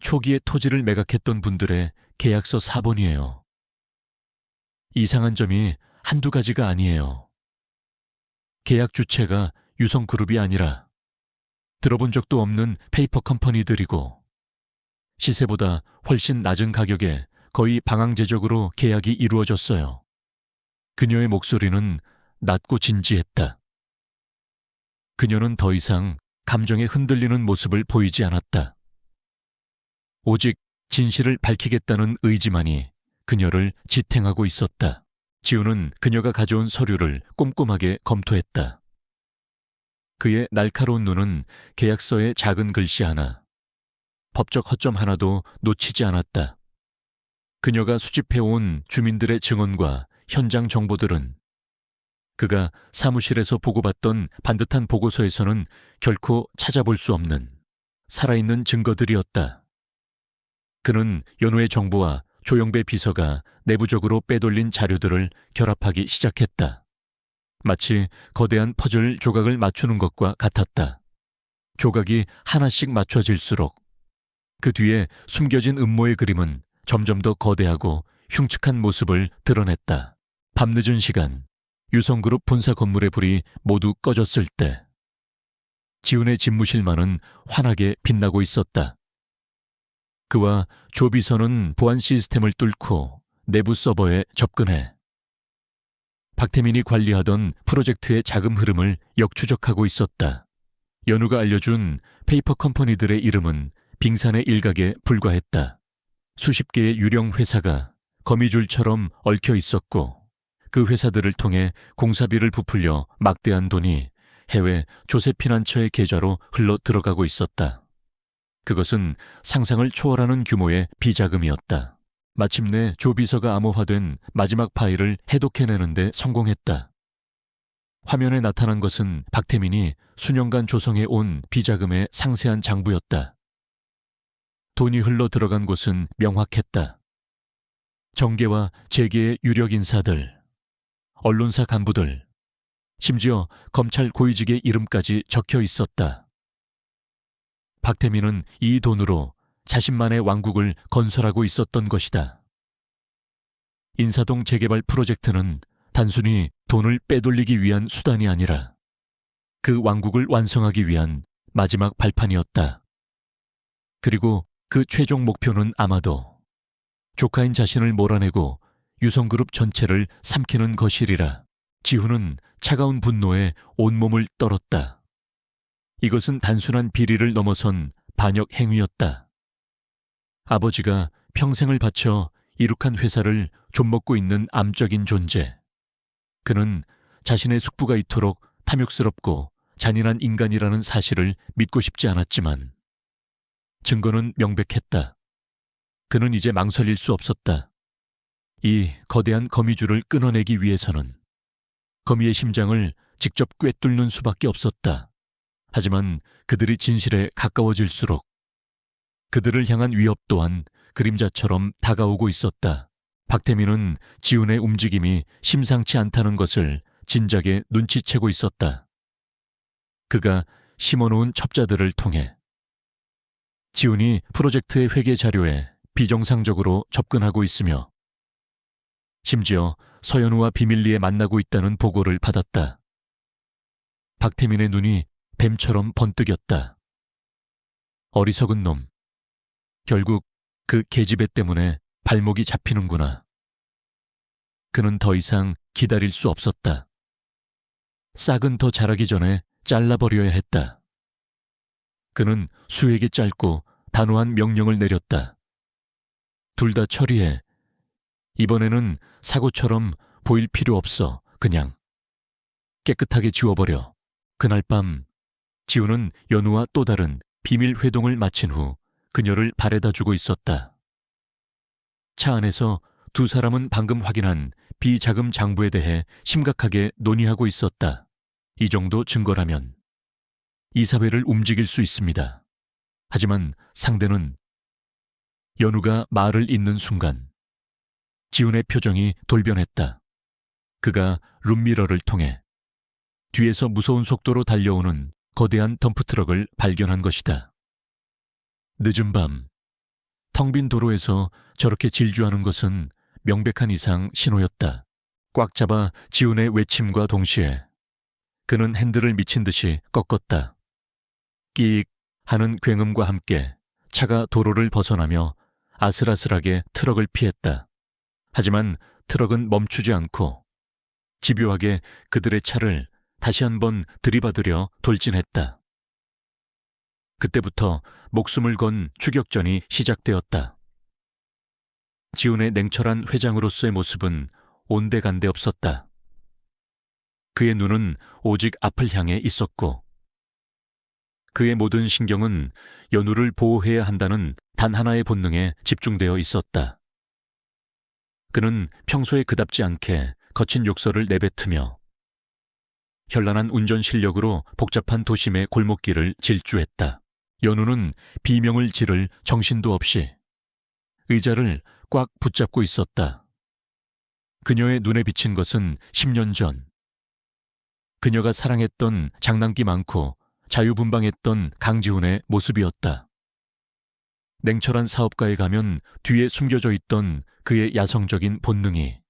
초기에 토지를 매각했던 분들의 계약서 사본이에요. 이상한 점이 한두 가지가 아니에요. 계약 주체가 유성그룹이 아니라 들어본 적도 없는 페이퍼 컴퍼니들이고 시세보다 훨씬 낮은 가격에 거의 방황제적으로 계약이 이루어졌어요. 그녀의 목소리는 낮고 진지했다. 그녀는 더 이상 감정에 흔들리는 모습을 보이지 않았다. 오직 진실을 밝히겠다는 의지만이 그녀를 지탱하고 있었다. 지우는 그녀가 가져온 서류를 꼼꼼하게 검토했다. 그의 날카로운 눈은 계약서의 작은 글씨 하나, 법적 허점 하나도 놓치지 않았다. 그녀가 수집해온 주민들의 증언과 현장 정보들은 그가 사무실에서 보고받던 반듯한 보고서에서는 결코 찾아볼 수 없는 살아있는 증거들이었다. 그는 연호의 정보와 조영배 비서가 내부적으로 빼돌린 자료들을 결합하기 시작했다. 마치 거대한 퍼즐 조각을 맞추는 것과 같았다. 조각이 하나씩 맞춰질수록 그 뒤에 숨겨진 음모의 그림은 점점 더 거대하고 흉측한 모습을 드러냈다. 밤늦은 시간, 유성그룹 본사 건물의 불이 모두 꺼졌을 때 지훈의 집무실만은 환하게 빛나고 있었다. 그와 조 비서는 보안 시스템을 뚫고 내부 서버에 접근해 박태민이 관리하던 프로젝트의 자금 흐름을 역추적하고 있었다. 연우가 알려준 페이퍼 컴퍼니들의 이름은 빙산의 일각에 불과했다. 수십 개의 유령 회사가 거미줄처럼 얽혀 있었고 그 회사들을 통해 공사비를 부풀려 막대한 돈이 해외 조세피난처의 계좌로 흘러 들어가고 있었다. 그것은 상상을 초월하는 규모의 비자금이었다. 마침내 조 비서가 암호화된 마지막 파일을 해독해내는 데 성공했다. 화면에 나타난 것은 박태민이 수년간 조성해 온 비자금의 상세한 장부였다. 돈이 흘러 들어간 곳은 명확했다. 정계와 재계의 유력 인사들, 언론사 간부들, 심지어 검찰 고위직의 이름까지 적혀 있었다. 박태민은 이 돈으로 자신만의 왕국을 건설하고 있었던 것이다. 인사동 재개발 프로젝트는 단순히 돈을 빼돌리기 위한 수단이 아니라 그 왕국을 완성하기 위한 마지막 발판이었다. 그리고 그 최종 목표는 아마도 조카인 자신을 몰아내고 유성그룹 전체를 삼키는 것이리라. 지훈은 차가운 분노에 온몸을 떨었다. 이것은 단순한 비리를 넘어선 반역 행위였다. 아버지가 평생을 바쳐 이룩한 회사를 좀먹고 있는 암적인 존재. 그는 자신의 숙부가 이토록 탐욕스럽고 잔인한 인간이라는 사실을 믿고 싶지 않았지만 증거는 명백했다. 그는 이제 망설일 수 없었다. 이 거대한 거미줄을 끊어내기 위해서는 거미의 심장을 직접 꿰뚫는 수밖에 없었다. 하지만 그들이 진실에 가까워질수록 그들을 향한 위협 또한 그림자처럼 다가오고 있었다. 박태민은 지훈의 움직임이 심상치 않다는 것을 진작에 눈치채고 있었다. 그가 심어놓은 첩자들을 통해 지훈이 프로젝트의 회계 자료에 비정상적으로 접근하고 있으며 심지어 서연우와 비밀리에 만나고 있다는 보고를 받았다. 박태민의 눈이 뱀처럼 번뜩였다. 어리석은 놈. 결국 그 계집애 때문에 발목이 잡히는구나. 그는 더 이상 기다릴 수 없었다. 싹은 더 자라기 전에 잘라버려야 했다. 그는 수에게 짧고 단호한 명령을 내렸다. 둘 다 처리해. 이번에는 사고처럼 보일 필요 없어. 그냥 깨끗하게 지워버려. 그날 밤 지훈은 연우와 또 다른 비밀 회동을 마친 후 그녀를 바래다 주고 있었다. 차 안에서 두 사람은 방금 확인한 비자금 장부에 대해 심각하게 논의하고 있었다. 이 정도 증거라면 이사회를 움직일 수 있습니다. 하지만 상대는 연우가 말을 잇는 순간 지훈의 표정이 돌변했다. 그가 룸미러를 통해 뒤에서 무서운 속도로 달려오는 거대한 덤프트럭을 발견한 것이다. 늦은 밤, 텅 빈 도로에서 저렇게 질주하는 것은 명백한 이상 신호였다. 꽉 잡아 지훈의 외침과 동시에 그는 핸들을 미친 듯이 꺾었다. 끼익 하는 굉음과 함께 차가 도로를 벗어나며 아슬아슬하게 트럭을 피했다. 하지만 트럭은 멈추지 않고 집요하게 그들의 차를 다시 한번 들이받으려 돌진했다. 그때부터 목숨을 건 추격전이 시작되었다. 지훈의 냉철한 회장으로서의 모습은 온데간데 없었다. 그의 눈은 오직 앞을 향해 있었고 그의 모든 신경은 연우를 보호해야 한다는 단 하나의 본능에 집중되어 있었다. 그는 평소에 그답지 않게 거친 욕설을 내뱉으며 현란한 운전 실력으로 복잡한 도심의 골목길을 질주했다. 연우는 비명을 지를 정신도 없이 의자를 꽉 붙잡고 있었다. 그녀의 눈에 비친 것은 10년 전 그녀가 사랑했던 장난기 많고 자유분방했던 강지훈의 모습이었다. 냉철한 사업가에 가면 뒤에 숨겨져 있던 그의 야성적인 본능이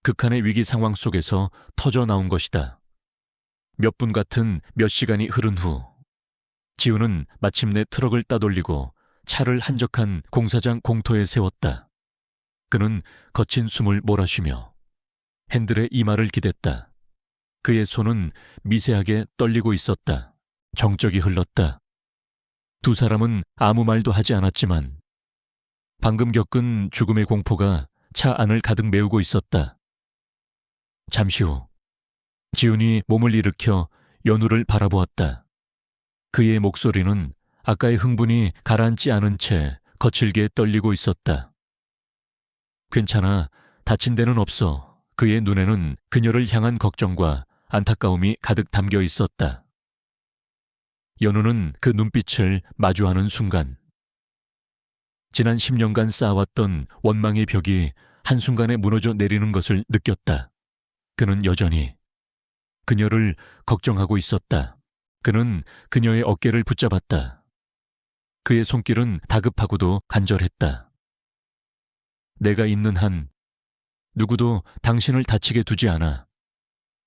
극한의 위기 상황 속에서 터져 나온 것이다. 몇 분 같은 몇 시간이 흐른 후 지훈은 마침내 트럭을 따돌리고 차를 한적한 공사장 공터에 세웠다. 그는 거친 숨을 몰아쉬며 핸들에 이마를 기댔다. 그의 손은 미세하게 떨리고 있었다. 정적이 흘렀다. 두 사람은 아무 말도 하지 않았지만 방금 겪은 죽음의 공포가 차 안을 가득 메우고 있었다. 잠시 후 지훈이 몸을 일으켜 연우를 바라보았다. 그의 목소리는 아까의 흥분이 가라앉지 않은 채 거칠게 떨리고 있었다. 괜찮아, 다친 데는 없어. 그의 눈에는 그녀를 향한 걱정과 안타까움이 가득 담겨 있었다. 연우는 그 눈빛을 마주하는 순간 지난 10년간 쌓아왔던 원망의 벽이 한순간에 무너져 내리는 것을 느꼈다. 그는 여전히 그녀를 걱정하고 있었다. 그는 그녀의 어깨를 붙잡았다. 그의 손길은 다급하고도 간절했다. 내가 있는 한 누구도 당신을 다치게 두지 않아.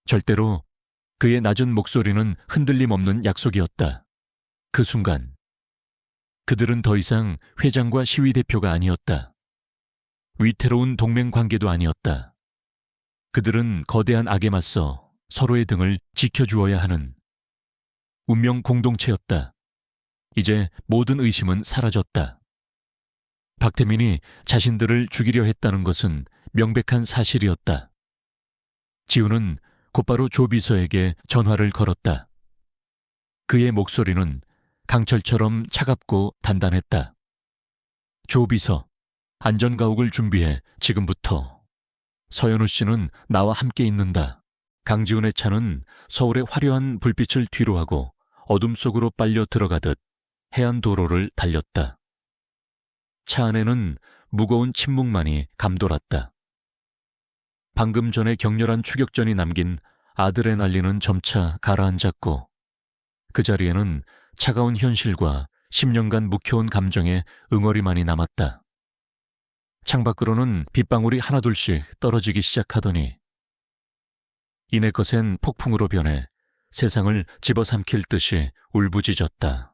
절대로. 그의 낮은 목소리는 흔들림 없는 약속이었다. 그 순간 그들은 더 이상 회장과 시위대표가 아니었다. 위태로운 동맹관계도 아니었다. 그들은 거대한 악에 맞서 서로의 등을 지켜주어야 하는 운명 공동체였다. 이제 모든 의심은 사라졌다. 박태민이 자신들을 죽이려 했다는 것은 명백한 사실이었다. 지훈은 곧바로 조 비서에게 전화를 걸었다. 그의 목소리는 강철처럼 차갑고 단단했다. 조 비서, 안전가옥을 준비해. 지금부터. 서연우 씨는 나와 함께 있는다. 강지훈의 차는 서울의 화려한 불빛을 뒤로하고 어둠 속으로 빨려 들어가듯 해안 도로를 달렸다. 차 안에는 무거운 침묵만이 감돌았다. 방금 전에 격렬한 추격전이 남긴 아드레날린은 점차 가라앉았고 그 자리에는 차가운 현실과 10년간 묵혀온 감정의 응어리만이 남았다. 창밖으로는 빗방울이 하나둘씩 떨어지기 시작하더니 이내 거센 폭풍으로 변해 세상을 집어삼킬 듯이 울부짖었다.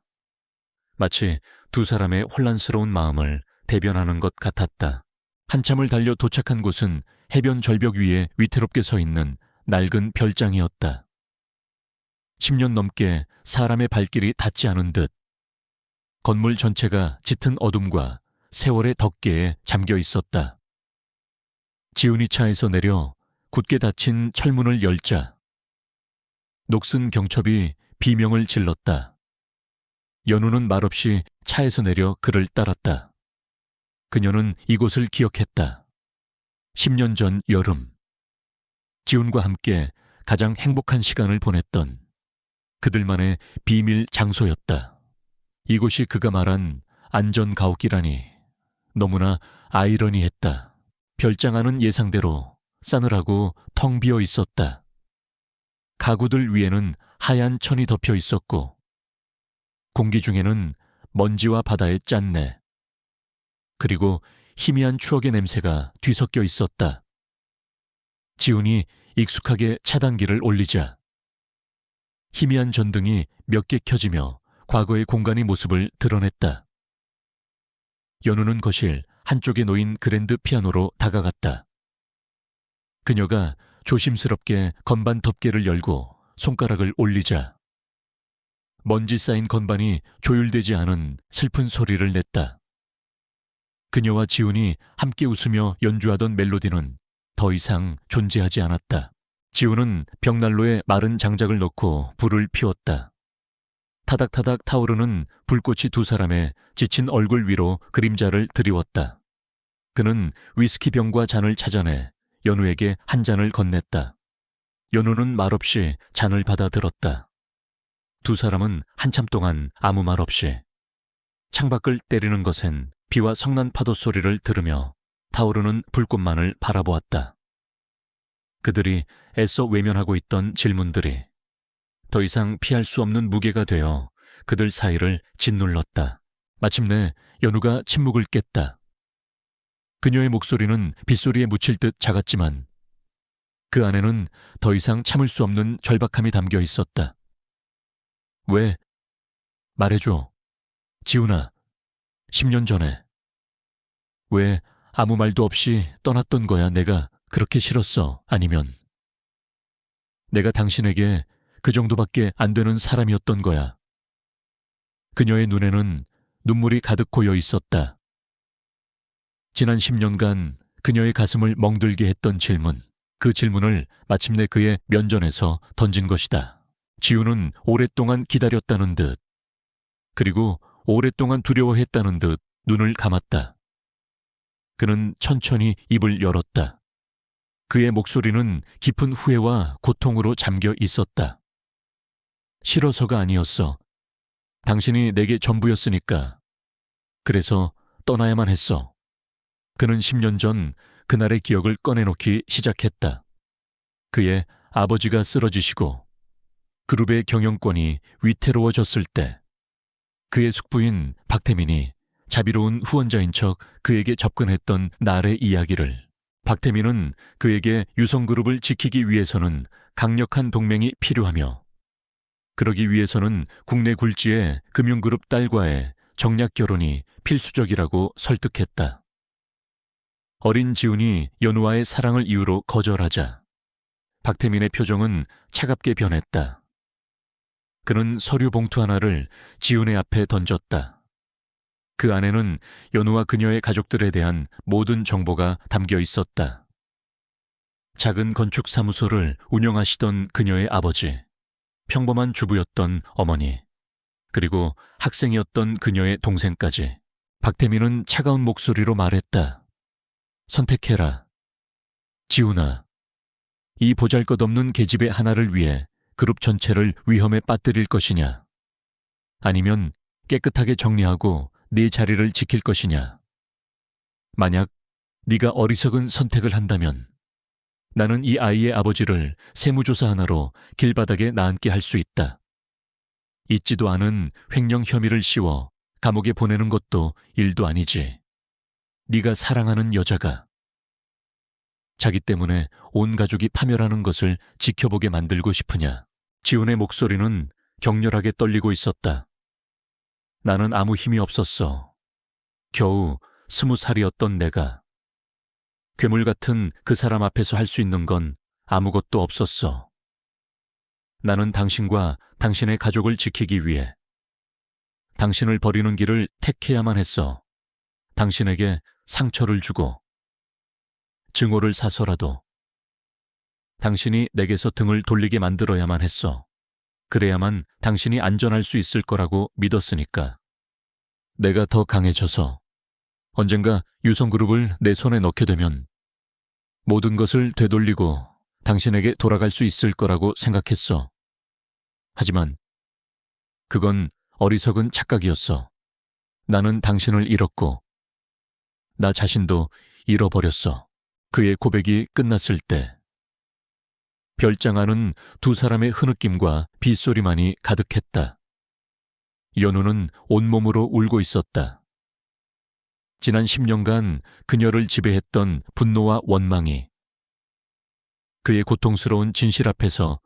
마치 두 사람의 혼란스러운 마음을 대변하는 것 같았다. 한참을 달려 도착한 곳은 해변 절벽 위에 위태롭게 서 있는 낡은 별장이었다. 10년 넘게 사람의 발길이 닿지 않은 듯 건물 전체가 짙은 어둠과 세월의 덮개에 잠겨 있었다. 지훈이 차에서 내려 굳게 닫힌 철문을 열자 녹슨 경첩이 비명을 질렀다. 연우는 말없이 차에서 내려 그를 따랐다. 그녀는 이곳을 기억했다. 10년 전 여름 지훈과 함께 가장 행복한 시간을 보냈던 그들만의 비밀 장소였다. 이곳이 그가 말한 안전가옥이라니 너무나 아이러니했다. 별장 안은 예상대로 싸늘하고 텅 비어 있었다. 가구들 위에는 하얀 천이 덮여 있었고 공기 중에는 먼지와 바다의 짠내 그리고 희미한 추억의 냄새가 뒤섞여 있었다. 지훈이 익숙하게 차단기를 올리자 희미한 전등이 몇 개 켜지며 과거의 공간의 모습을 드러냈다. 연우는 거실 한쪽에 놓인 그랜드 피아노로 다가갔다. 그녀가 조심스럽게 건반 덮개를 열고 손가락을 올리자 먼지 쌓인 건반이 조율되지 않은 슬픈 소리를 냈다. 그녀와 지훈이 함께 웃으며 연주하던 멜로디는 더 이상 존재하지 않았다. 지훈은 벽난로에 마른 장작을 넣고 불을 피웠다. 타닥타닥 타오르는 불꽃이 두 사람의 지친 얼굴 위로 그림자를 드리웠다. 그는 위스키 병과 잔을 찾아내 연우에게 한 잔을 건넸다. 연우는 말없이 잔을 받아들었다. 두 사람은 한참 동안 아무 말 없이 창밖을 때리는 것엔 비와 성난 파도 소리를 들으며 타오르는 불꽃만을 바라보았다. 그들이 애써 외면하고 있던 질문들이 더 이상 피할 수 없는 무게가 되어 그들 사이를 짓눌렀다. 마침내 연우가 침묵을 깼다. 그녀의 목소리는 빗소리에 묻힐 듯 작았지만 그 안에는 더 이상 참을 수 없는 절박함이 담겨 있었다. 왜? 말해줘. 지훈아, 10년 전에. 왜 아무 말도 없이 떠났던 거야? 내가 그렇게 싫었어? 아니면 내가 당신에게 그 정도밖에 안 되는 사람이었던 거야? 그녀의 눈에는 눈물이 가득 고여 있었다. 지난 10년간 그녀의 가슴을 멍들게 했던 질문, 그 질문을 마침내 그의 면전에서 던진 것이다. 지훈은 오랫동안 기다렸다는 듯, 그리고 오랫동안 두려워했다는 듯 눈을 감았다. 그는 천천히 입을 열었다. 그의 목소리는 깊은 후회와 고통으로 잠겨 있었다. 싫어서가 아니었어. 당신이 내게 전부였으니까. 그래서 떠나야만 했어. 그는 10년 전 그날의 기억을 꺼내놓기 시작했다. 그의 아버지가 쓰러지시고 그룹의 경영권이 위태로워졌을 때 그의 숙부인 박태민이 자비로운 후원자인 척 그에게 접근했던 날의 이야기를, 박태민은 그에게 유성그룹을 지키기 위해서는 강력한 동맹이 필요하며 그러기 위해서는 국내 굴지의 금융그룹 딸과의 정략 결혼이 필수적이라고 설득했다. 어린 지훈이 연우와의 사랑을 이유로 거절하자 박태민의 표정은 차갑게 변했다. 그는 서류 봉투 하나를 지훈의 앞에 던졌다. 그 안에는 연우와 그녀의 가족들에 대한 모든 정보가 담겨 있었다. 작은 건축사무소를 운영하시던 그녀의 아버지, 평범한 주부였던 어머니, 그리고 학생이었던 그녀의 동생까지. 박태민은 차가운 목소리로 말했다. 선택해라. 지훈아, 이 보잘것없는 계집애 하나를 위해 그룹 전체를 위험에 빠뜨릴 것이냐? 아니면 깨끗하게 정리하고 네 자리를 지킬 것이냐? 만약 네가 어리석은 선택을 한다면 나는 이 아이의 아버지를 세무조사 하나로 길바닥에 나앉게 할 수 있다. 있지도 않은 횡령 혐의를 씌워 감옥에 보내는 것도 일도 아니지. 네가 사랑하는 여자가 자기 때문에 온 가족이 파멸하는 것을 지켜보게 만들고 싶으냐? 지훈의 목소리는 격렬하게 떨리고 있었다. 나는 아무 힘이 없었어. 겨우 20살이었던 내가. 괴물 같은 그 사람 앞에서 할 수 있는 건 아무것도 없었어. 나는 당신과 당신의 가족을 지키기 위해 당신을 버리는 길을 택해야만 했어. 당신에게 상처를 주고 증오를 사서라도 당신이 내게서 등을 돌리게 만들어야만 했어. 그래야만 당신이 안전할 수 있을 거라고 믿었으니까. 내가 더 강해져서 언젠가 유성그룹을 내 손에 넣게 되면 모든 것을 되돌리고 당신에게 돌아갈 수 있을 거라고 생각했어. 하지만 그건 어리석은 착각이었어. 나는 당신을 잃었고 나 자신도 잃어버렸어. 그의 고백이 끝났을 때 별장 안은 두 사람의 흐느낌과 빗소리만이 가득했다. 연우는 온몸으로 울고 있었다. 지난 10년간 그녀를 지배했던 분노와 원망이 그의 고통스러운 진실 앞에서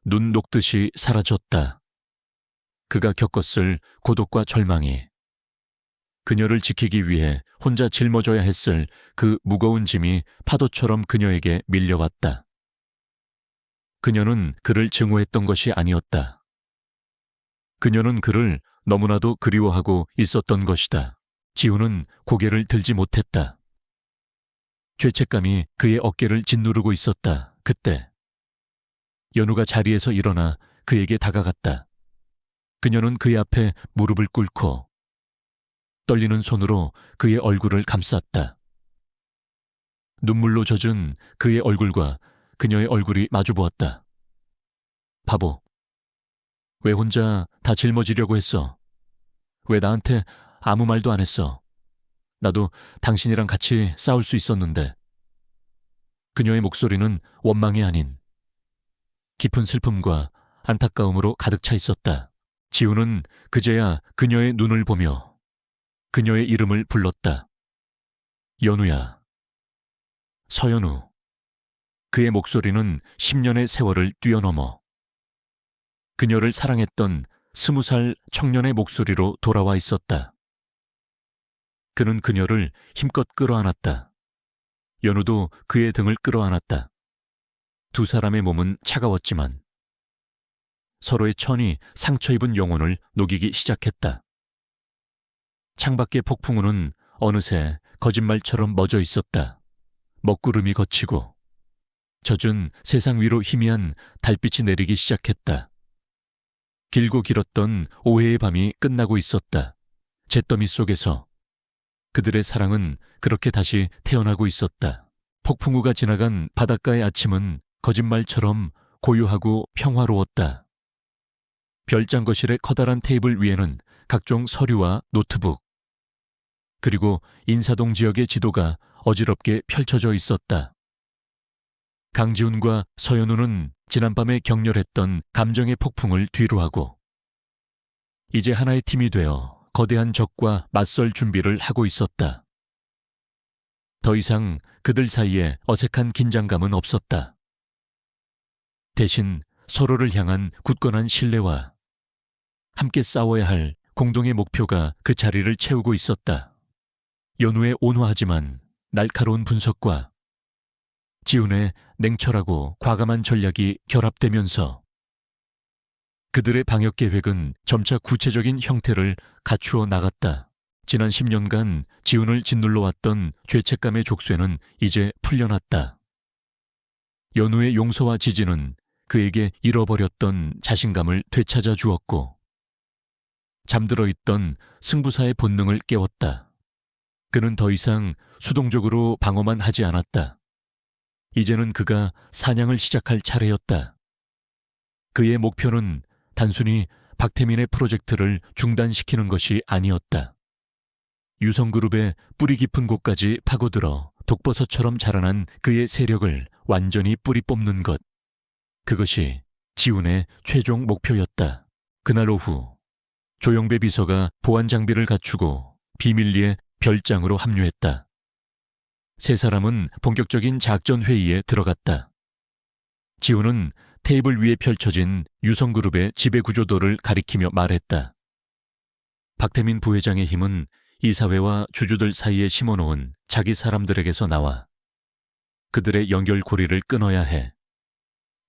눈 녹듯이 사라졌다. 그가 겪었을 고독과 절망이 그녀를 지키기 위해 혼자 짊어져야 했을 그 무거운 짐이 파도처럼 그녀에게 밀려왔다. 그녀는 그를 증오했던 것이 아니었다. 그녀는 그를 너무나도 그리워하고 있었던 것이다. 지우는 고개를 들지 못했다. 죄책감이 그의 어깨를 짓누르고 있었다. 그때 연우가 자리에서 일어나 그에게 다가갔다. 그녀는 그의 앞에 무릎을 꿇고 떨리는 손으로 그의 얼굴을 감쌌다. 눈물로 젖은 그의 얼굴과 그녀의 얼굴이 마주보았다. 바보. 왜 혼자 다 짊어지려고 했어? 왜 나한테 아무 말도 안 했어? 나도 당신이랑 같이 싸울 수 있었는데. 그녀의 목소리는 원망이 아닌 깊은 슬픔과 안타까움으로 가득 차 있었다. 지우는 그제야 그녀의 눈을 보며 그녀의 이름을 불렀다. 연우야. 서연우. 그의 목소리는 10년의 세월을 뛰어넘어 그녀를 사랑했던 20살 청년의 목소리로 돌아와 있었다. 그는 그녀를 힘껏 끌어안았다. 연우도 그의 등을 끌어안았다. 두 사람의 몸은 차가웠지만 서로의 천이 상처 입은 영혼을 녹이기 시작했다. 창밖의 폭풍우는 어느새 거짓말처럼 멎어 있었다. 먹구름이 걷히고 젖은 세상 위로 희미한 달빛이 내리기 시작했다. 길고 길었던 오해의 밤이 끝나고 있었다. 잿더미 속에서 그들의 사랑은 그렇게 다시 태어나고 있었다. 폭풍우가 지나간 바닷가의 아침은 거짓말처럼 고요하고 평화로웠다. 별장거실의 커다란 테이블 위에는 각종 서류와 노트북, 그리고 인사동 지역의 지도가 어지럽게 펼쳐져 있었다. 강지훈과 서연우는 지난밤에 격렬했던 감정의 폭풍을 뒤로하고 이제 하나의 팀이 되어 거대한 적과 맞설 준비를 하고 있었다. 더 이상 그들 사이에 어색한 긴장감은 없었다. 대신 서로를 향한 굳건한 신뢰와 함께 싸워야 할 공동의 목표가 그 자리를 채우고 있었다. 연우의 온화하지만 날카로운 분석과 지훈의 냉철하고 과감한 전략이 결합되면서 그들의 방역 계획은 점차 구체적인 형태를 갖추어 나갔다. 지난 10년간 지훈을 짓눌러 왔던 죄책감의 족쇄는 이제 풀려났다. 연우의 용서와 지지는 그에게 잃어버렸던 자신감을 되찾아 주었고 잠들어 있던 승부사의 본능을 깨웠다. 그는 더 이상 수동적으로 방어만 하지 않았다. 이제는 그가 사냥을 시작할 차례였다. 그의 목표는 단순히 박태민의 프로젝트를 중단시키는 것이 아니었다. 유성그룹의 뿌리 깊은 곳까지 파고들어 독버섯처럼 자라난 그의 세력을 완전히 뿌리 뽑는 것. 그것이 지훈의 최종 목표였다. 그날 오후 조영배 비서가 보안 장비를 갖추고 비밀리에 별장으로 합류했다. 세 사람은 본격적인 작전 회의에 들어갔다. 지훈은 테이블 위에 펼쳐진 유성그룹의 지배 구조도를 가리키며 말했다. 박태민 부회장의 힘은 이사회와 주주들 사이에 심어놓은 자기 사람들에게서 나와 그들의 연결고리를 끊어야 해.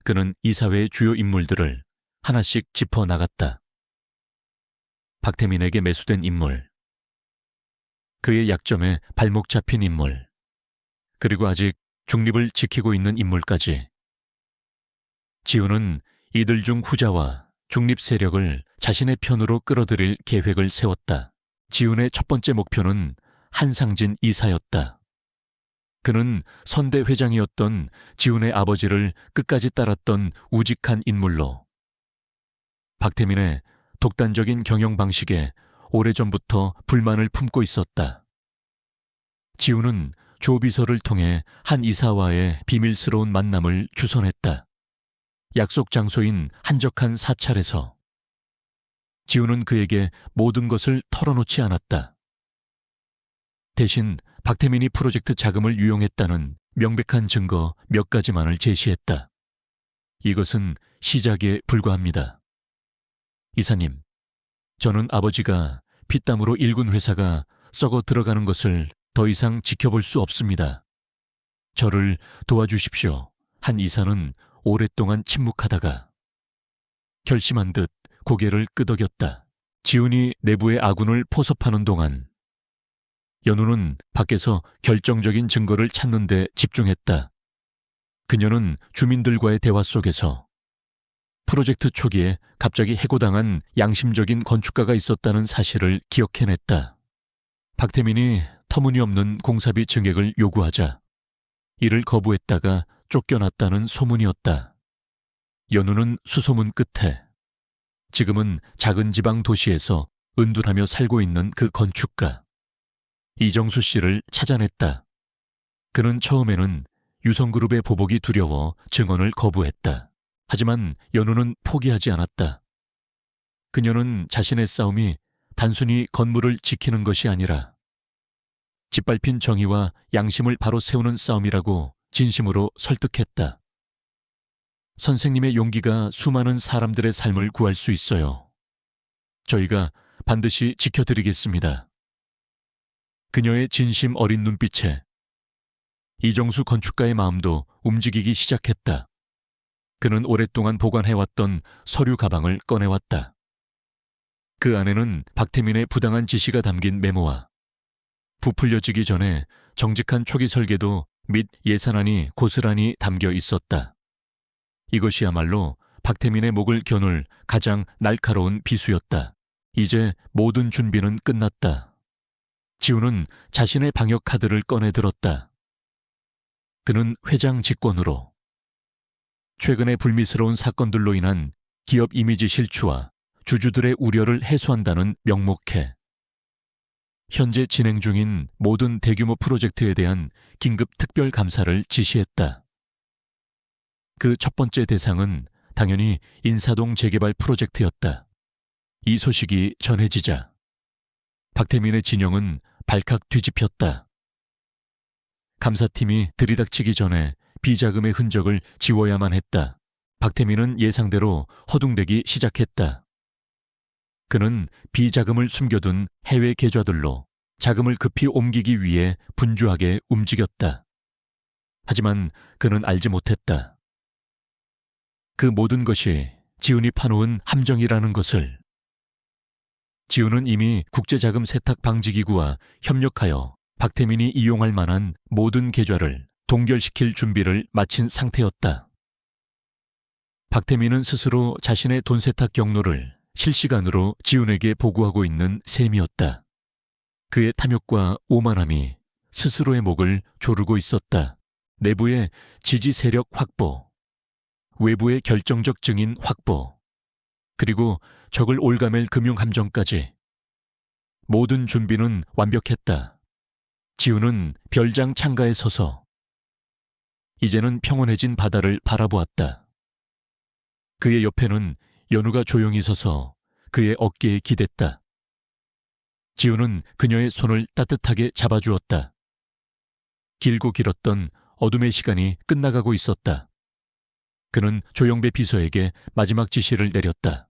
그는 이사회의 주요 인물들을 하나씩 짚어나갔다. 박태민에게 매수된 인물, 그의 약점에 발목 잡힌 인물, 그리고 아직 중립을 지키고 있는 인물까지. 지훈은 이들 중 후자와 중립 세력을 자신의 편으로 끌어들일 계획을 세웠다. 지훈의 첫 번째 목표는 한상진 이사였다. 그는 선대 회장이었던 지훈의 아버지를 끝까지 따랐던 우직한 인물로 박태민의 독단적인 경영 방식에 오래전부터 불만을 품고 있었다. 지훈은 조 비서를 통해 한 이사와의 비밀스러운 만남을 주선했다. 약속 장소인 한적한 사찰에서 지훈은 그에게 모든 것을 털어놓지 않았다. 대신 박태민이 프로젝트 자금을 유용했다는 명백한 증거 몇 가지만을 제시했다. 이것은 시작에 불과합니다. 이사님, 저는 아버지가 피땀으로 일군 회사가 썩어 들어가는 것을 더 이상 지켜볼 수 없습니다. 저를 도와주십시오. 한 이사는 오랫동안 침묵하다가 결심한 듯 고개를 끄덕였다. 지훈이 내부의 아군을 포섭하는 동안 연우는 밖에서 결정적인 증거를 찾는 데 집중했다. 그녀는 주민들과의 대화 속에서 프로젝트 초기에 갑자기 해고당한 양심적인 건축가가 있었다는 사실을 기억해냈다. 박태민이 터무니없는 공사비 증액을 요구하자 이를 거부했다가 쫓겨났다는 소문이었다. 연우는 수소문 끝에 지금은 작은 지방 도시에서 은둔하며 살고 있는 그 건축가 이정수 씨를 찾아냈다. 그는 처음에는 유성그룹의 보복이 두려워 증언을 거부했다. 하지만 연우는 포기하지 않았다. 그녀는 자신의 싸움이 단순히 건물을 지키는 것이 아니라 짓밟힌 정의와 양심을 바로 세우는 싸움이라고 진심으로 설득했다. 선생님의 용기가 수많은 사람들의 삶을 구할 수 있어요. 저희가 반드시 지켜드리겠습니다. 그녀의 진심 어린 눈빛에 이정수 건축가의 마음도 움직이기 시작했다. 그는 오랫동안 보관해왔던 서류 가방을 꺼내왔다. 그 안에는 박태민의 부당한 지시가 담긴 메모와 부풀려지기 전에 정직한 초기 설계도 및 예산안이 고스란히 담겨 있었다. 이것이야말로 박태민의 목을 겨눌 가장 날카로운 비수였다. 이제 모든 준비는 끝났다. 지훈은 자신의 방역 카드를 꺼내 들었다. 그는 회장 직권으로 최근의 불미스러운 사건들로 인한 기업 이미지 실추와 주주들의 우려를 해소한다는 명목해 현재 진행 중인 모든 대규모 프로젝트에 대한 긴급 특별 감사를 지시했다. 그 첫 번째 대상은 당연히 인사동 재개발 프로젝트였다. 이 소식이 전해지자 박태민의 진영은 발칵 뒤집혔다. 감사팀이 들이닥치기 전에 비자금의 흔적을 지워야만 했다. 박태민은 예상대로 허둥대기 시작했다. 그는 비자금을 숨겨둔 해외 계좌들로 자금을 급히 옮기기 위해 분주하게 움직였다. 하지만 그는 알지 못했다. 그 모든 것이 지훈이 파놓은 함정이라는 것을. 지훈은 이미 국제자금 세탁 방지기구와 협력하여 박태민이 이용할 만한 모든 계좌를 동결시킬 준비를 마친 상태였다. 박태민은 스스로 자신의 돈 세탁 경로를 실시간으로 지훈에게 보고하고 있는 셈이었다. 그의 탐욕과 오만함이 스스로의 목을 조르고 있었다. 내부의 지지 세력 확보, 외부의 결정적 증인 확보, 그리고 적을 올가맬 금융 함정까지. 모든 준비는 완벽했다. 지훈은 별장 창가에 서서 이제는 평온해진 바다를 바라보았다. 그의 옆에는 연우가 조용히 서서 그의 어깨에 기댔다. 지훈은 그녀의 손을 따뜻하게 잡아주었다. 길고 길었던 어둠의 시간이 끝나가고 있었다. 그는 조영배 비서에게 마지막 지시를 내렸다.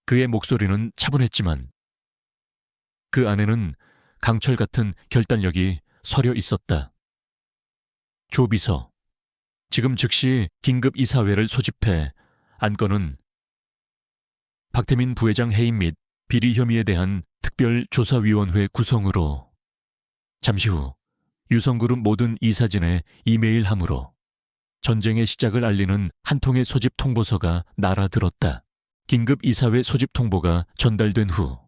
그의 목소리는 차분했지만 그 안에는 강철 같은 결단력이 서려 있었다. 조 비서, 지금 즉시 긴급 이사회를 소집해 안건은 박태민 부회장 해임 및 비리 혐의에 대한 특별조사위원회 구성으로 잠시 후 유성그룹 모든 이사진에 이메일함으로 전쟁의 시작을 알리는 한 통의 소집 통보서가 날아들었다. 긴급 이사회 소집 통보가 전달된 후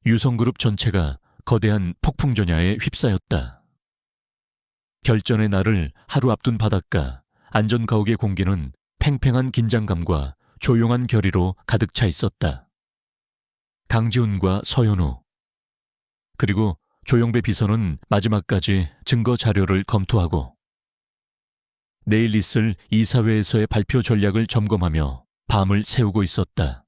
유성그룹 전체가 거대한 폭풍전야에 휩싸였다. 결전의 날을 하루 앞둔 바닷가 안전가옥의 공기는 팽팽한 긴장감과 조용한 결의로 가득 차 있었다. 강지훈과 서현우 그리고 조영배 비서는 마지막까지 증거 자료를 검토하고 내일 있을 이사회에서의 발표 전략을 점검하며 밤을 새우고 있었다.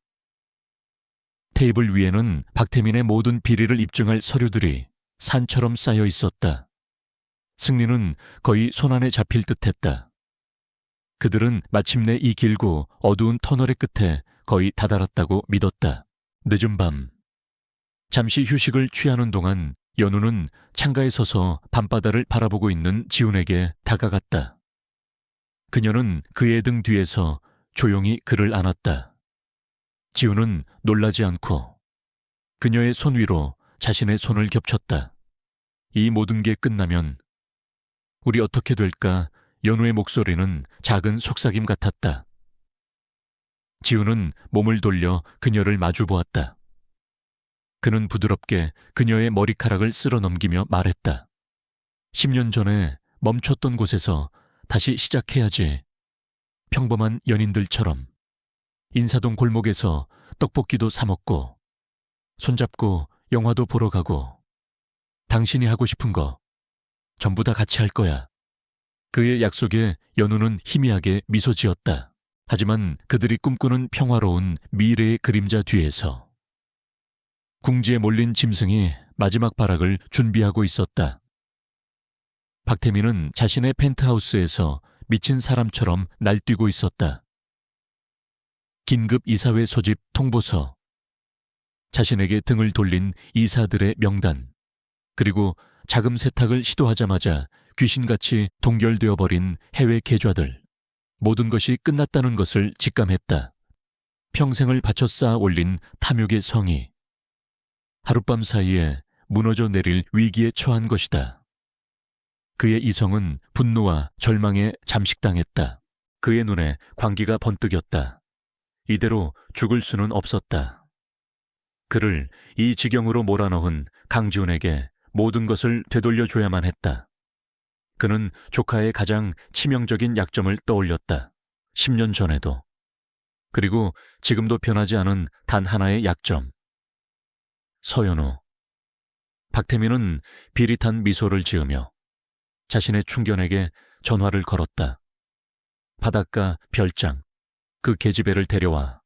테이블 위에는 박태민의 모든 비리를 입증할 서류들이 산처럼 쌓여 있었다. 승리는 거의 손안에 잡힐 듯했다. 그들은 마침내 이 길고 어두운 터널의 끝에 거의 다다랐다고 믿었다. 늦은 밤, 잠시 휴식을 취하는 동안 연우는 창가에 서서 밤바다를 바라보고 있는 지훈에게 다가갔다. 그녀는 그의 등 뒤에서 조용히 그를 안았다. 지우는 놀라지 않고 그녀의 손 위로 자신의 손을 겹쳤다. 이 모든 게 끝나면 우리 어떻게 될까? 연우의 목소리는 작은 속삭임 같았다. 지우는 몸을 돌려 그녀를 마주 보았다. 그는 부드럽게 그녀의 머리카락을 쓸어 넘기며 말했다. 10년 전에 멈췄던 곳에서 다시 시작해야지. 평범한 연인들처럼. 인사동 골목에서 떡볶이도 사 먹고 손잡고 영화도 보러 가고 당신이 하고 싶은 거 전부 다 같이 할 거야. 그의 약속에 연우는 희미하게 미소 지었다. 하지만 그들이 꿈꾸는 평화로운 미래의 그림자 뒤에서 궁지에 몰린 짐승이 마지막 발악을 준비하고 있었다. 박태민은 자신의 펜트하우스에서 미친 사람처럼 날뛰고 있었다. 긴급 이사회 소집 통보서, 자신에게 등을 돌린 이사들의 명단, 그리고 자금 세탁을 시도하자마자 귀신같이 동결되어 버린 해외 계좌들, 모든 것이 끝났다는 것을 직감했다. 평생을 바쳐 쌓아 올린 탐욕의 성이 하룻밤 사이에 무너져 내릴 위기에 처한 것이다. 그의 이성은 분노와 절망에 잠식당했다. 그의 눈에 광기가 번뜩였다. 이대로 죽을 수는 없었다. 그를 이 지경으로 몰아넣은 강지훈에게 모든 것을 되돌려줘야만 했다. 그는 조카의 가장 치명적인 약점을 떠올렸다. 10년 전에도. 그리고 지금도 변하지 않은 단 하나의 약점. 서연우. 박태민은 비릿한 미소를 지으며 자신의 충견에게 전화를 걸었다. 바닷가 별장, 그 계집애를 데려와.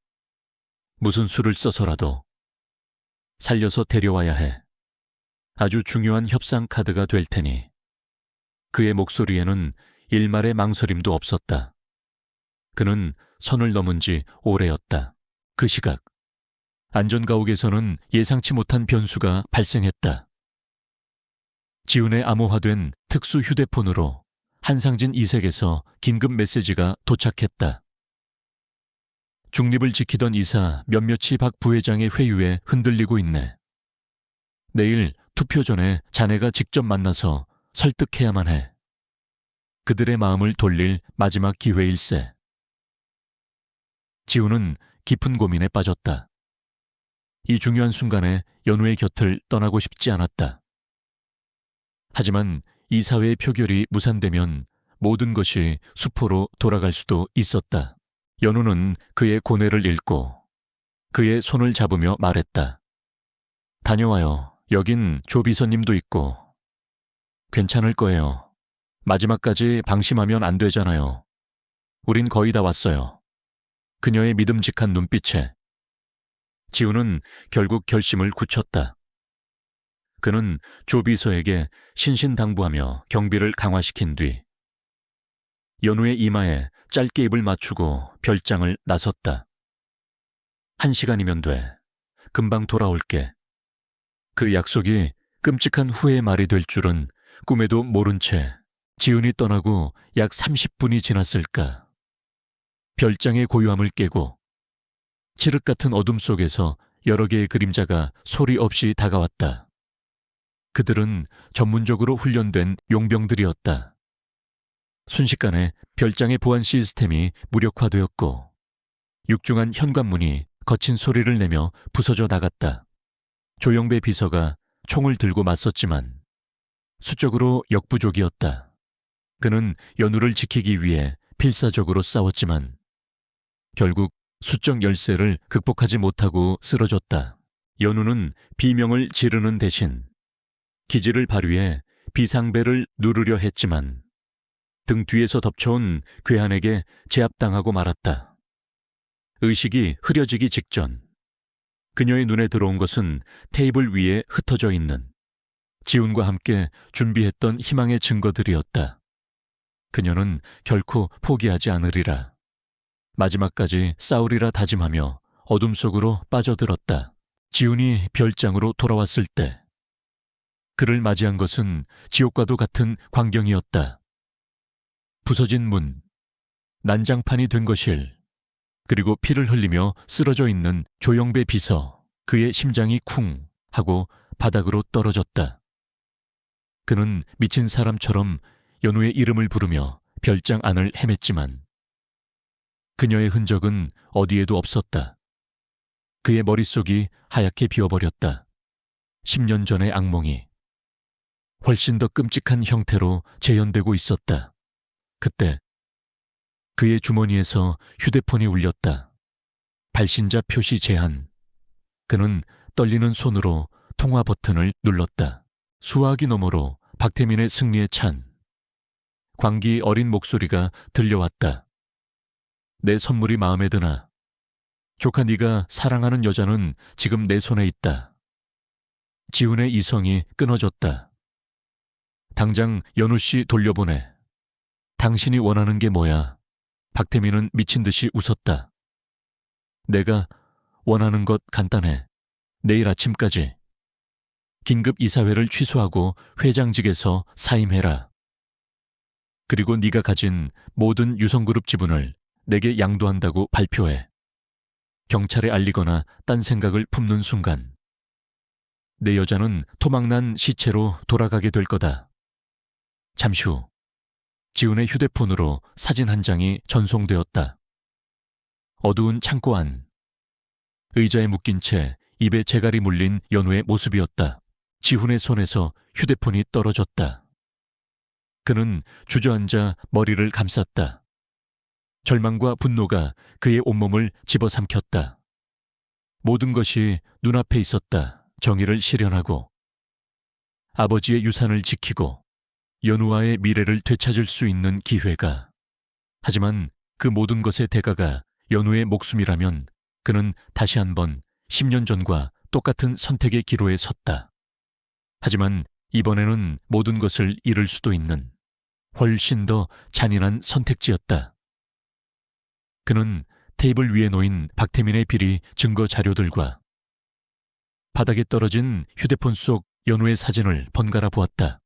무슨 수를 써서라도 살려서 데려와야 해. 아주 중요한 협상 카드가 될 테니. 그의 목소리에는 일말의 망설임도 없었다. 그는 선을 넘은 지 오래였다. 그 시각, 안전가옥에서는 예상치 못한 변수가 발생했다. 지훈의 암호화된 특수 휴대폰으로 한상진 이색에서 긴급 메시지가 도착했다. 중립을 지키던 이사 몇몇이 박 부회장의 회유에 흔들리고 있네. 내일 투표 전에 자네가 직접 만나서 설득해야만 해. 그들의 마음을 돌릴 마지막 기회일세. 지훈은 깊은 고민에 빠졌다. 이 중요한 순간에 연우의 곁을 떠나고 싶지 않았다. 하지만 이사회의 표결이 무산되면 모든 것이 수포로 돌아갈 수도 있었다. 연우는 그의 고뇌를 읽고 그의 손을 잡으며 말했다. 다녀와요. 여긴 조 비서님도 있고. 괜찮을 거예요. 마지막까지 방심하면 안 되잖아요. 우린 거의 다 왔어요. 그녀의 믿음직한 눈빛에 지훈은 결국 결심을 굳혔다. 그는 조 비서에게 신신당부하며 경비를 강화시킨 뒤 연우의 이마에 짧게 입을 맞추고 별장을 나섰다. 1시간이면 돼. 금방 돌아올게. 그 약속이 끔찍한 후회의 말이 될 줄은 꿈에도 모른 채 지훈이 떠나고 약 30분이 지났을까. 별장의 고요함을 깨고 칠흑 같은 어둠 속에서 여러 개의 그림자가 소리 없이 다가왔다. 그들은 전문적으로 훈련된 용병들이었다. 순식간에 별장의 보안 시스템이 무력화되었고 육중한 현관문이 거친 소리를 내며 부서져 나갔다. 조영배 비서가 총을 들고 맞섰지만 수적으로 역부족이었다. 그는 연우를 지키기 위해 필사적으로 싸웠지만 결국 수적 열세를 극복하지 못하고 쓰러졌다. 연우는 비명을 지르는 대신 기지를 발휘해 비상벨을 누르려 했지만 등 뒤에서 덮쳐온 괴한에게 제압당하고 말았다. 의식이 흐려지기 직전 그녀의 눈에 들어온 것은 테이블 위에 흩어져 있는 지훈과 함께 준비했던 희망의 증거들이었다. 그녀는 결코 포기하지 않으리라. 마지막까지 싸우리라 다짐하며 어둠 속으로 빠져들었다. 지훈이 별장으로 돌아왔을 때 그를 맞이한 것은 지옥과도 같은 광경이었다. 부서진 문, 난장판이 된 거실, 그리고 피를 흘리며 쓰러져 있는 조영배 비서, 그의 심장이 쿵 하고 바닥으로 떨어졌다. 그는 미친 사람처럼 연우의 이름을 부르며 별장 안을 헤맸지만 그녀의 흔적은 어디에도 없었다. 그의 머릿속이 하얗게 비어버렸다. 10년 전의 악몽이 훨씬 더 끔찍한 형태로 재현되고 있었다. 그때 그의 주머니에서 휴대폰이 울렸다. 발신자 표시 제한. 그는 떨리는 손으로 통화 버튼을 눌렀다. 수화기 너머로 박태민의 승리에 찬 광기 어린 목소리가 들려왔다. 내 선물이 마음에 드나? 조카 네가 사랑하는 여자는 지금 내 손에 있다. 지훈의 이성이 끊어졌다. 당장 연우 씨 돌려보내. 당신이 원하는 게 뭐야? 박태민은 미친 듯이 웃었다. 내가 원하는 것 간단해. 내일 아침까지. 긴급 이사회를 취소하고 회장직에서 사임해라. 그리고 네가 가진 모든 유성그룹 지분을 내게 양도한다고 발표해. 경찰에 알리거나 딴 생각을 품는 순간 내 여자는 토막난 시체로 돌아가게 될 거다. 잠시 후 지훈의 휴대폰으로 사진 한 장이 전송되었다. 어두운 창고 안. 의자에 묶인 채 입에 재갈이 물린 연우의 모습이었다. 지훈의 손에서 휴대폰이 떨어졌다. 그는 주저앉아 머리를 감쌌다. 절망과 분노가 그의 온몸을 집어삼켰다. 모든 것이 눈앞에 있었다. 정의를 실현하고 아버지의 유산을 지키고 연우와의 미래를 되찾을 수 있는 기회가. 하지만 그 모든 것의 대가가 연우의 목숨이라면 그는 다시 한번 10년 전과 똑같은 선택의 기로에 섰다. 하지만 이번에는 모든 것을 잃을 수도 있는 훨씬 더 잔인한 선택지였다. 그는 테이블 위에 놓인 박태민의 비리 증거 자료들과 바닥에 떨어진 휴대폰 속 연우의 사진을 번갈아 보았다.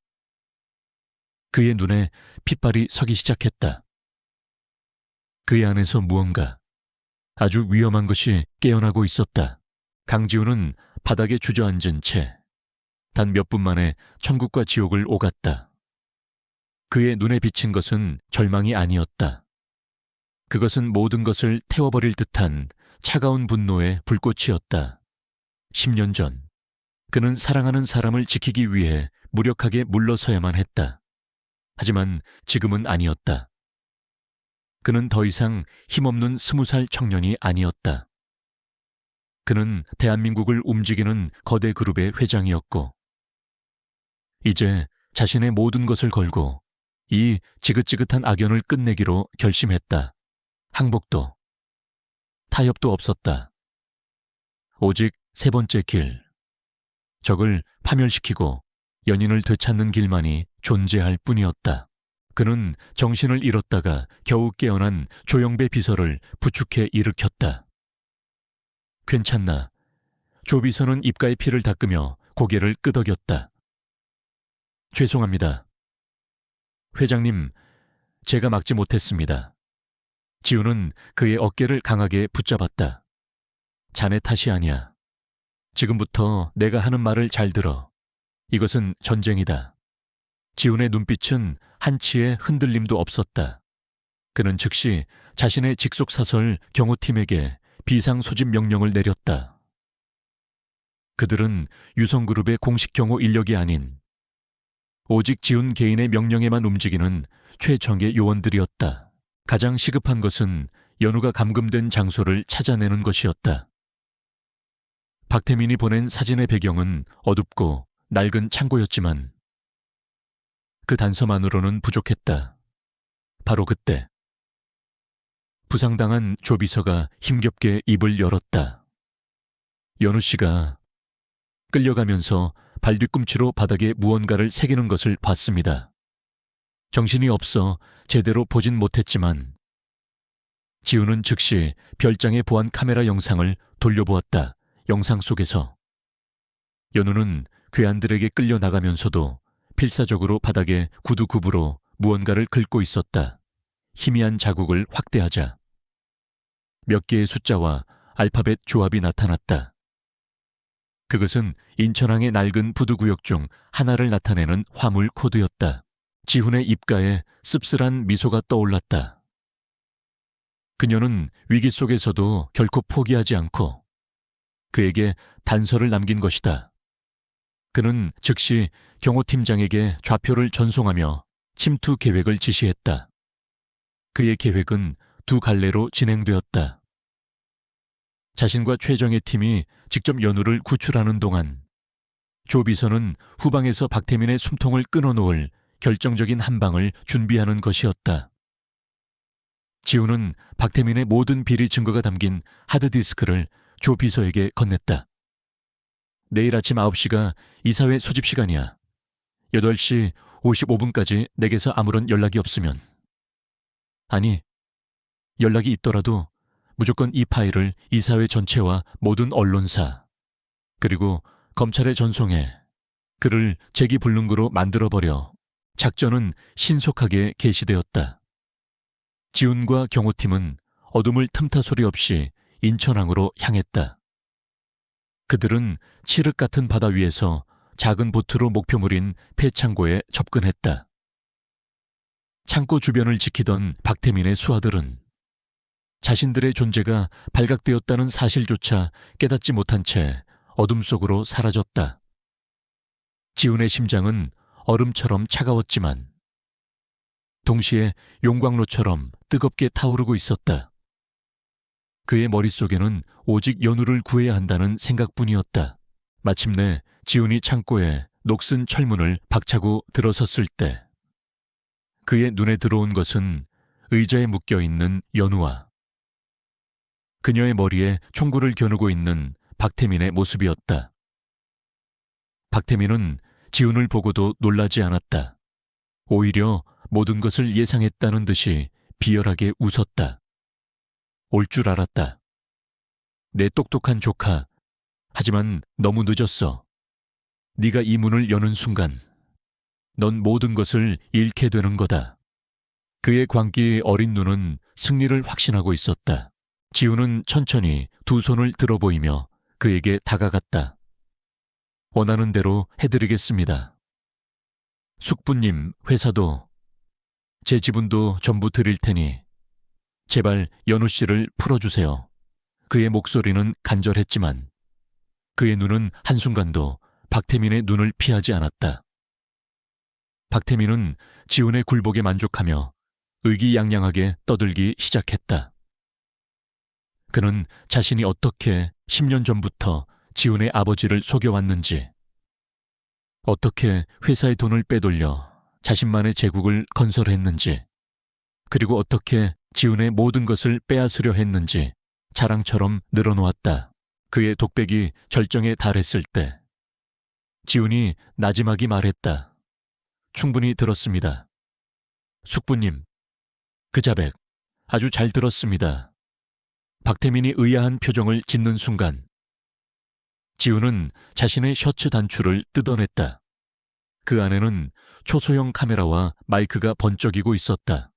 그의 눈에 핏발이 서기 시작했다. 그의 안에서 무언가 아주 위험한 것이 깨어나고 있었다. 강지훈은 바닥에 주저앉은 채 단 몇 분 만에 천국과 지옥을 오갔다. 그의 눈에 비친 것은 절망이 아니었다. 그것은 모든 것을 태워버릴 듯한 차가운 분노의 불꽃이었다. 10년 전 그는 사랑하는 사람을 지키기 위해 무력하게 물러서야만 했다. 하지만 지금은 아니었다. 그는 더 이상 힘없는 20살 청년이 아니었다. 그는 대한민국을 움직이는 거대 그룹의 회장이었고 이제 자신의 모든 것을 걸고 이 지긋지긋한 악연을 끝내기로 결심했다. 항복도, 타협도 없었다. 오직 세 번째 길, 적을 파멸시키고 연인을 되찾는 길만이 존재할 뿐이었다. 그는 정신을 잃었다가 겨우 깨어난 조영배 비서를 부축해 일으켰다. 괜찮나? 조 비서는 입가에 피를 닦으며 고개를 끄덕였다. 죄송합니다. 회장님, 제가 막지 못했습니다. 지훈은 그의 어깨를 강하게 붙잡았다. 자네 탓이 아니야. 지금부터 내가 하는 말을 잘 들어. 이것은 전쟁이다. 지훈의 눈빛은 한치의 흔들림도 없었다. 그는 즉시 자신의 직속사설 경호팀에게 비상소집 명령을 내렸다. 그들은 유성그룹의 공식 경호 인력이 아닌 오직 지훈 개인의 명령에만 움직이는 최정예 요원들이었다. 가장 시급한 것은 연우가 감금된 장소를 찾아내는 것이었다. 박태민이 보낸 사진의 배경은 어둡고 낡은 창고였지만 그 단서만으로는 부족했다. 바로 그때 부상당한 조 비서가 힘겹게 입을 열었다. 연우 씨가 끌려가면서 발뒤꿈치로 바닥에 무언가를 새기는 것을 봤습니다. 정신이 없어 제대로 보진 못했지만 지훈은 즉시 별장의 보안 카메라 영상을 돌려보았다. 영상 속에서 연우는 괴한들에게 끌려나가면서도 필사적으로 바닥에 구두굽으로 무언가를 긁고 있었다. 희미한 자국을 확대하자 몇 개의 숫자와 알파벳 조합이 나타났다. 그것은 인천항의 낡은 부두구역 중 하나를 나타내는 화물 코드였다. 지훈의 입가에 씁쓸한 미소가 떠올랐다. 그녀는 위기 속에서도 결코 포기하지 않고 그에게 단서를 남긴 것이다. 그는 즉시 경호팀장에게 좌표를 전송하며 침투 계획을 지시했다. 그의 계획은 두 갈래로 진행되었다. 자신과 최정의 팀이 직접 연우를 구출하는 동안 조 비서는 후방에서 박태민의 숨통을 끊어놓을 결정적인 한 방을 준비하는 것이었다. 지훈은 박태민의 모든 비리 증거가 담긴 하드디스크를 조 비서에게 건넸다. 내일 아침 9시가 이사회 소집 시간이야. 8시 55분까지 내게서 아무런 연락이 없으면. 아니, 연락이 있더라도 무조건 이 파일을 이사회 전체와 모든 언론사, 그리고 검찰에 전송해 그를 재기불능구로 만들어버려. 작전은 신속하게 개시되었다. 지훈과 경호팀은 어둠을 틈타 소리 없이 인천항으로 향했다. 그들은 칠흑 같은 바다 위에서 작은 보트로 목표물인 폐창고에 접근했다. 창고 주변을 지키던 박태민의 수하들은 자신들의 존재가 발각되었다는 사실조차 깨닫지 못한 채 어둠 속으로 사라졌다. 지훈의 심장은 얼음처럼 차가웠지만 동시에 용광로처럼 뜨겁게 타오르고 있었다. 그의 머릿속에는 오직 연우를 구해야 한다는 생각뿐이었다. 마침내 지훈이 창고에 녹슨 철문을 박차고 들어섰을 때 그의 눈에 들어온 것은 의자에 묶여있는 연우와 그녀의 머리에 총구를 겨누고 있는 박태민의 모습이었다. 박태민은 지훈을 보고도 놀라지 않았다. 오히려 모든 것을 예상했다는 듯이 비열하게 웃었다. 올 줄 알았다. 내 똑똑한 조카. 하지만 너무 늦었어. 네가 이 문을 여는 순간 넌 모든 것을 잃게 되는 거다. 그의 광기 어린 눈은 승리를 확신하고 있었다. 지훈은 천천히 두 손을 들어 보이며 그에게 다가갔다. 원하는 대로 해드리겠습니다. 숙부님 회사도 제 지분도 전부 드릴 테니 제발 연우 씨를 풀어주세요. 그의 목소리는 간절했지만 그의 눈은 한순간도 박태민의 눈을 피하지 않았다. 박태민은 지훈의 굴복에 만족하며 의기양양하게 떠들기 시작했다. 그는 자신이 어떻게 10년 전부터 지훈의 아버지를 속여왔는지, 어떻게 회사의 돈을 빼돌려 자신만의 제국을 건설했는지, 그리고 어떻게 지훈의 모든 것을 빼앗으려 했는지 자랑처럼 늘어놓았다. 그의 독백이 절정에 달했을 때 지훈이 나지막이 말했다. 충분히 들었습니다. 숙부님, 그 자백 아주 잘 들었습니다. 박태민이 의아한 표정을 짓는 순간 지훈은 자신의 셔츠 단추를 뜯어냈다. 그 안에는 초소형 카메라와 마이크가 번쩍이고 있었다.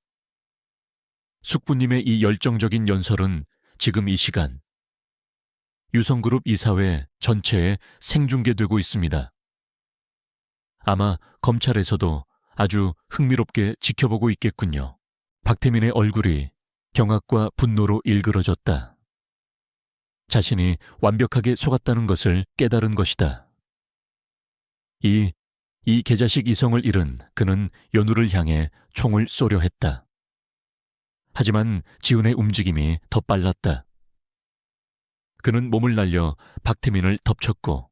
숙부님의 이 열정적인 연설은 지금 이 시간 유성그룹 이사회 전체에 생중계되고 있습니다. 아마 검찰에서도 아주 흥미롭게 지켜보고 있겠군요. 박태민의 얼굴이 경악과 분노로 일그러졌다. 자신이 완벽하게 속았다는 것을 깨달은 것이다. 이 개자식 이성을 잃은 그는 연우를 향해 총을 쏘려 했다. 하지만 지훈의 움직임이 더 빨랐다. 그는 몸을 날려 박태민을 덮쳤고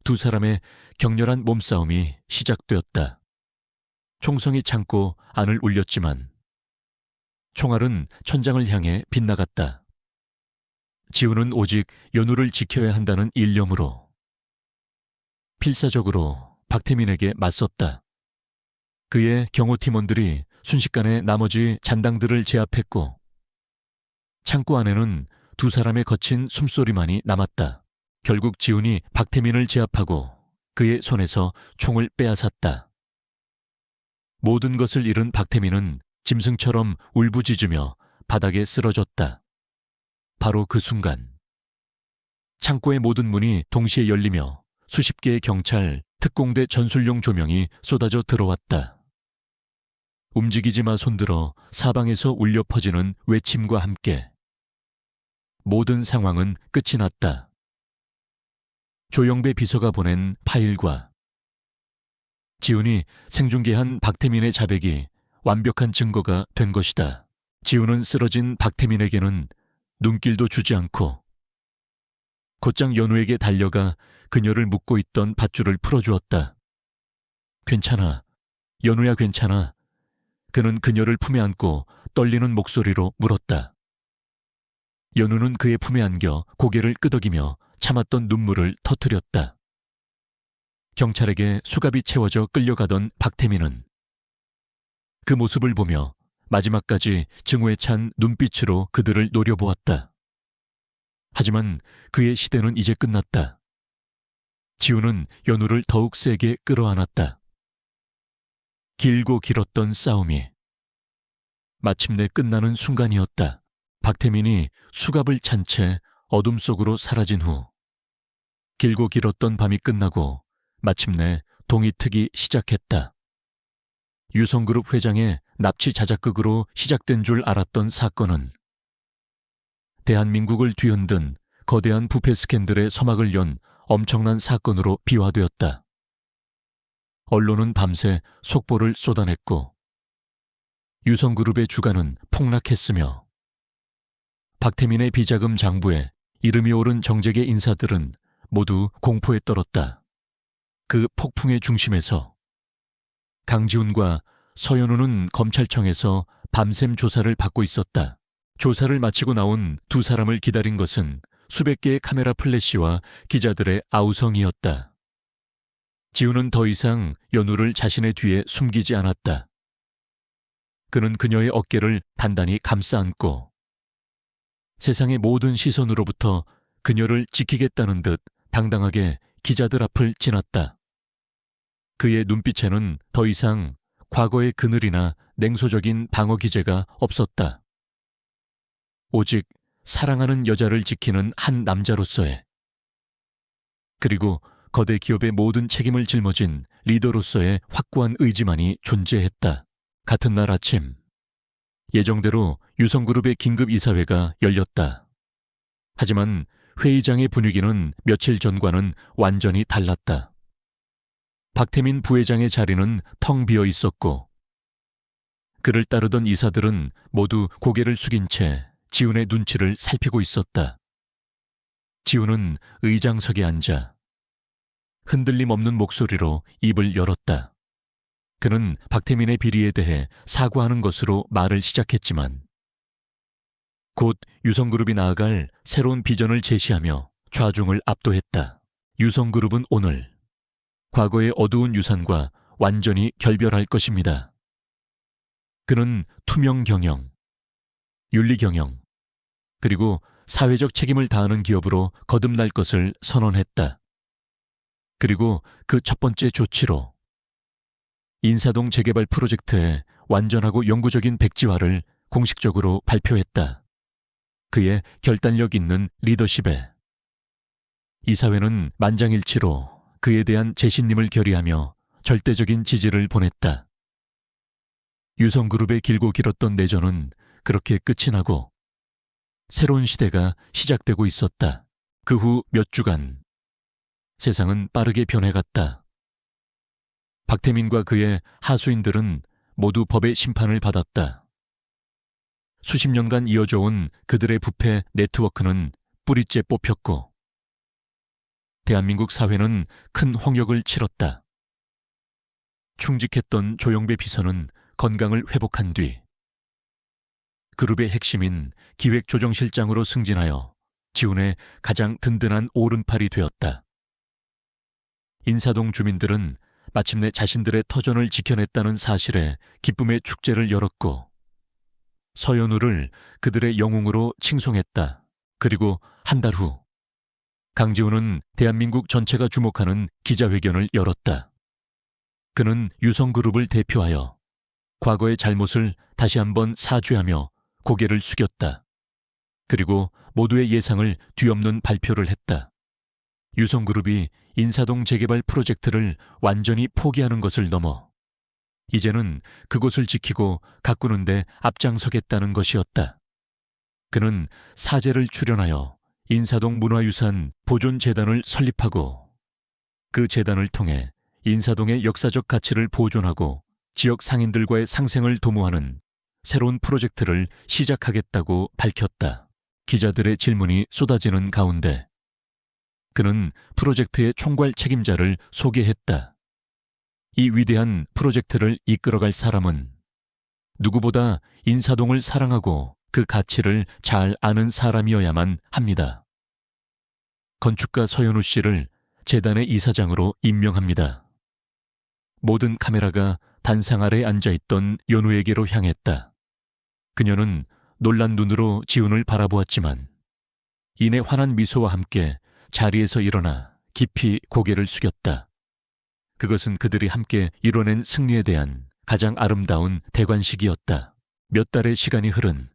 두 사람의 격렬한 몸싸움이 시작되었다. 총성이 창고 안을 울렸지만 총알은 천장을 향해 빗나갔다. 지훈은 오직 연우를 지켜야 한다는 일념으로 필사적으로 박태민에게 맞섰다. 그의 경호팀원들이 순식간에 나머지 잔당들을 제압했고 창고 안에는 두 사람의 거친 숨소리만이 남았다. 결국 지훈이 박태민을 제압하고 그의 손에서 총을 빼앗았다. 모든 것을 잃은 박태민은 짐승처럼 울부짖으며 바닥에 쓰러졌다. 바로 그 순간 창고의 모든 문이 동시에 열리며 수십 개의 경찰, 특공대 전술용 조명이 쏟아져 들어왔다. 움직이지 마 손들어 사방에서 울려 퍼지는 외침과 함께 모든 상황은 끝이 났다. 조영배 비서가 보낸 파일과 지훈이 생중계한 박태민의 자백이 완벽한 증거가 된 것이다. 지훈은 쓰러진 박태민에게는 눈길도 주지 않고 곧장 연우에게 달려가 그녀를 묶고 있던 밧줄을 풀어주었다. 괜찮아. 연우야 괜찮아. 그는 그녀를 품에 안고 떨리는 목소리로 물었다. 연우는 그의 품에 안겨 고개를 끄덕이며 참았던 눈물을 터뜨렸다. 경찰에게 수갑이 채워져 끌려가던 박태민은 그 모습을 보며 마지막까지 증오에 찬 눈빛으로 그들을 노려보았다. 하지만 그의 시대는 이제 끝났다. 지훈은 연우를 더욱 세게 끌어안았다. 길고 길었던 싸움이 마침내 끝나는 순간이었다. 박태민이 수갑을 찬 채 어둠 속으로 사라진 후 길고 길었던 밤이 끝나고 마침내 동이특이 시작했다. 유성그룹 회장의 납치 자작극으로 시작된 줄 알았던 사건은 대한민국을 뒤흔든 거대한 부패 스캔들의 서막을 연 엄청난 사건으로 비화되었다. 언론은 밤새 속보를 쏟아냈고 유성그룹의 주가는 폭락했으며 박태민의 비자금 장부에 이름이 오른 정재계 인사들은 모두 공포에 떨었다. 그 폭풍의 중심에서 강지훈과 서연우는 검찰청에서 밤샘 조사를 받고 있었다. 조사를 마치고 나온 두 사람을 기다린 것은 수백 개의 카메라 플래시와 기자들의 아우성이었다. 지훈은 더 이상 연우를 자신의 뒤에 숨기지 않았다. 그는 그녀의 어깨를 단단히 감싸 안고 세상의 모든 시선으로부터 그녀를 지키겠다는 듯 당당하게 기자들 앞을 지났다. 그의 눈빛에는 더 이상 과거의 그늘이나 냉소적인 방어 기제가 없었다. 오직 사랑하는 여자를 지키는 한 남자로서의, 그리고 거대 기업의 모든 책임을 짊어진 리더로서의 확고한 의지만이 존재했다. 같은 날 아침, 예정대로 유성그룹의 긴급 이사회가 열렸다. 하지만 회의장의 분위기는 며칠 전과는 완전히 달랐다. 박태민 부회장의 자리는 텅 비어 있었고 그를 따르던 이사들은 모두 고개를 숙인 채 지훈의 눈치를 살피고 있었다. 지훈은 의장석에 앉아 흔들림 없는 목소리로 입을 열었다. 그는 박태민의 비리에 대해 사과하는 것으로 말을 시작했지만 곧 유성그룹이 나아갈 새로운 비전을 제시하며 좌중을 압도했다. 유성그룹은 오늘 과거의 어두운 유산과 완전히 결별할 것입니다. 그는 투명 경영, 윤리 경영, 그리고 사회적 책임을 다하는 기업으로 거듭날 것을 선언했다. 그리고 그 첫 번째 조치로 인사동 재개발 프로젝트의 완전하고 영구적인 백지화를 공식적으로 발표했다. 그의 결단력 있는 리더십에 이사회는 만장일치로 그에 대한 재신임을 결의하며 절대적인 지지를 보냈다. 유성그룹의 길고 길었던 내전은 그렇게 끝이 나고 새로운 시대가 시작되고 있었다. 그 후 몇 주간 세상은 빠르게 변해갔다. 박태민과 그의 하수인들은 모두 법의 심판을 받았다. 수십 년간 이어져 온 그들의 부패 네트워크는 뿌리째 뽑혔고 대한민국 사회는 큰 홍역을 치렀다. 충직했던 조영배 비서는 건강을 회복한 뒤 그룹의 핵심인 기획조정실장으로 승진하여 지훈의 가장 든든한 오른팔이 되었다. 인사동 주민들은 마침내 자신들의 터전을 지켜냈다는 사실에 기쁨의 축제를 열었고 서연우를 그들의 영웅으로 칭송했다. 그리고 한 달 후 강지훈은 대한민국 전체가 주목하는 기자회견을 열었다. 그는 유성그룹을 대표하여 과거의 잘못을 다시 한번 사죄하며 고개를 숙였다. 그리고 모두의 예상을 뒤엎는 발표를 했다. 유성그룹이 인사동 재개발 프로젝트를 완전히 포기하는 것을 넘어 이제는 그곳을 지키고 가꾸는 데 앞장서겠다는 것이었다. 그는 사재를 출연하여 인사동 문화유산 보존재단을 설립하고 그 재단을 통해 인사동의 역사적 가치를 보존하고 지역 상인들과의 상생을 도모하는 새로운 프로젝트를 시작하겠다고 밝혔다. 기자들의 질문이 쏟아지는 가운데 그는 프로젝트의 총괄 책임자를 소개했다. 이 위대한 프로젝트를 이끌어갈 사람은 누구보다 인사동을 사랑하고 그 가치를 잘 아는 사람이어야만 합니다. 건축가 서현우 씨를 재단의 이사장으로 임명합니다. 모든 카메라가 단상 아래 앉아있던 연우에게로 향했다. 그녀는 놀란 눈으로 지훈을 바라보았지만 이내 환한 미소와 함께 자리에서 일어나 깊이 고개를 숙였다. 그것은 그들이 함께 이뤄낸 승리에 대한 가장 아름다운 대관식이었다. 몇 달의 시간이 흐른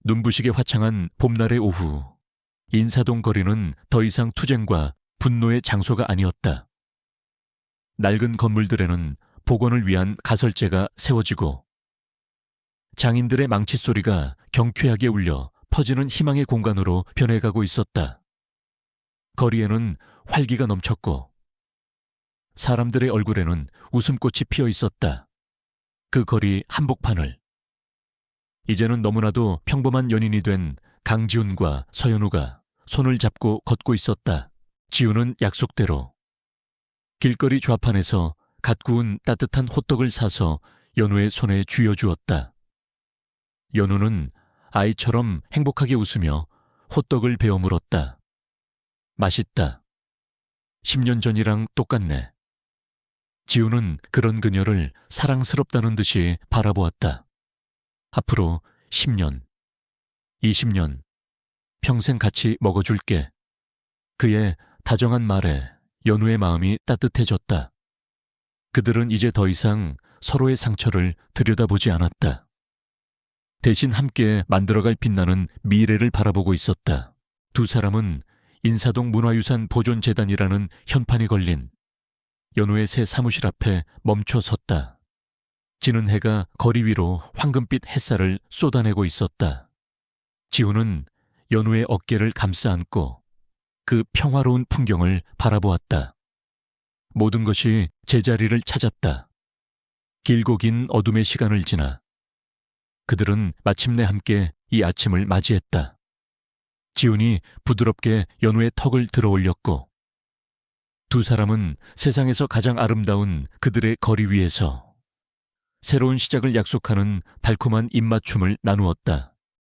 눈부시게 화창한 봄날의 오후, 인사동 거리는 더 이상 투쟁과 분노의 장소가 아니었다. 낡은 건물들에는 복원을 위한 가설재가 세워지고 장인들의 망치 소리가 경쾌하게 울려 퍼지는 희망의 공간으로 변해가고 있었다. 거리에는 활기가 넘쳤고 사람들의 얼굴에는 웃음꽃이 피어 있었다. 그 거리 한복판을 이제는 너무나도 평범한 연인이 된 강지훈과 서현우가 손을 잡고 걷고 있었다. 지훈은 약속대로 길거리 좌판에서 갓 구운 따뜻한 호떡을 사서 연우의 손에 쥐어주었다. 연우는 아이처럼 행복하게 웃으며 호떡을 베어 물었다. 맛있다. 10년 전이랑 똑같네. 지훈은 그런 그녀를 사랑스럽다는 듯이 바라보았다. 앞으로 10년, 20년, 평생 같이 먹어줄게. 그의 다정한 말에 연우의 마음이 따뜻해졌다. 그들은 이제 더 이상 서로의 상처를 들여다보지 않았다. 대신 함께 만들어갈 빛나는 미래를 바라보고 있었다. 두 사람은 인사동 문화유산 보존재단이라는 현판이 걸린 연우의 새 사무실 앞에 멈춰 섰다. 지는 해가 거리 위로 황금빛 햇살을 쏟아내고 있었다. 지훈은 연우의 어깨를 감싸 안고 그 평화로운 풍경을 바라보았다. 모든 것이 제자리를 찾았다. 길고 긴 어둠의 시간을 지나 그들은 마침내 함께 이 아침을 맞이했다. 지훈이 부드럽게 연우의 턱을 들어 올렸고 두 사람은 세상에서 가장 아름다운 그들의 거리 위에서 새로운 시작을 약속하는 달콤한 입맞춤을 나누었다.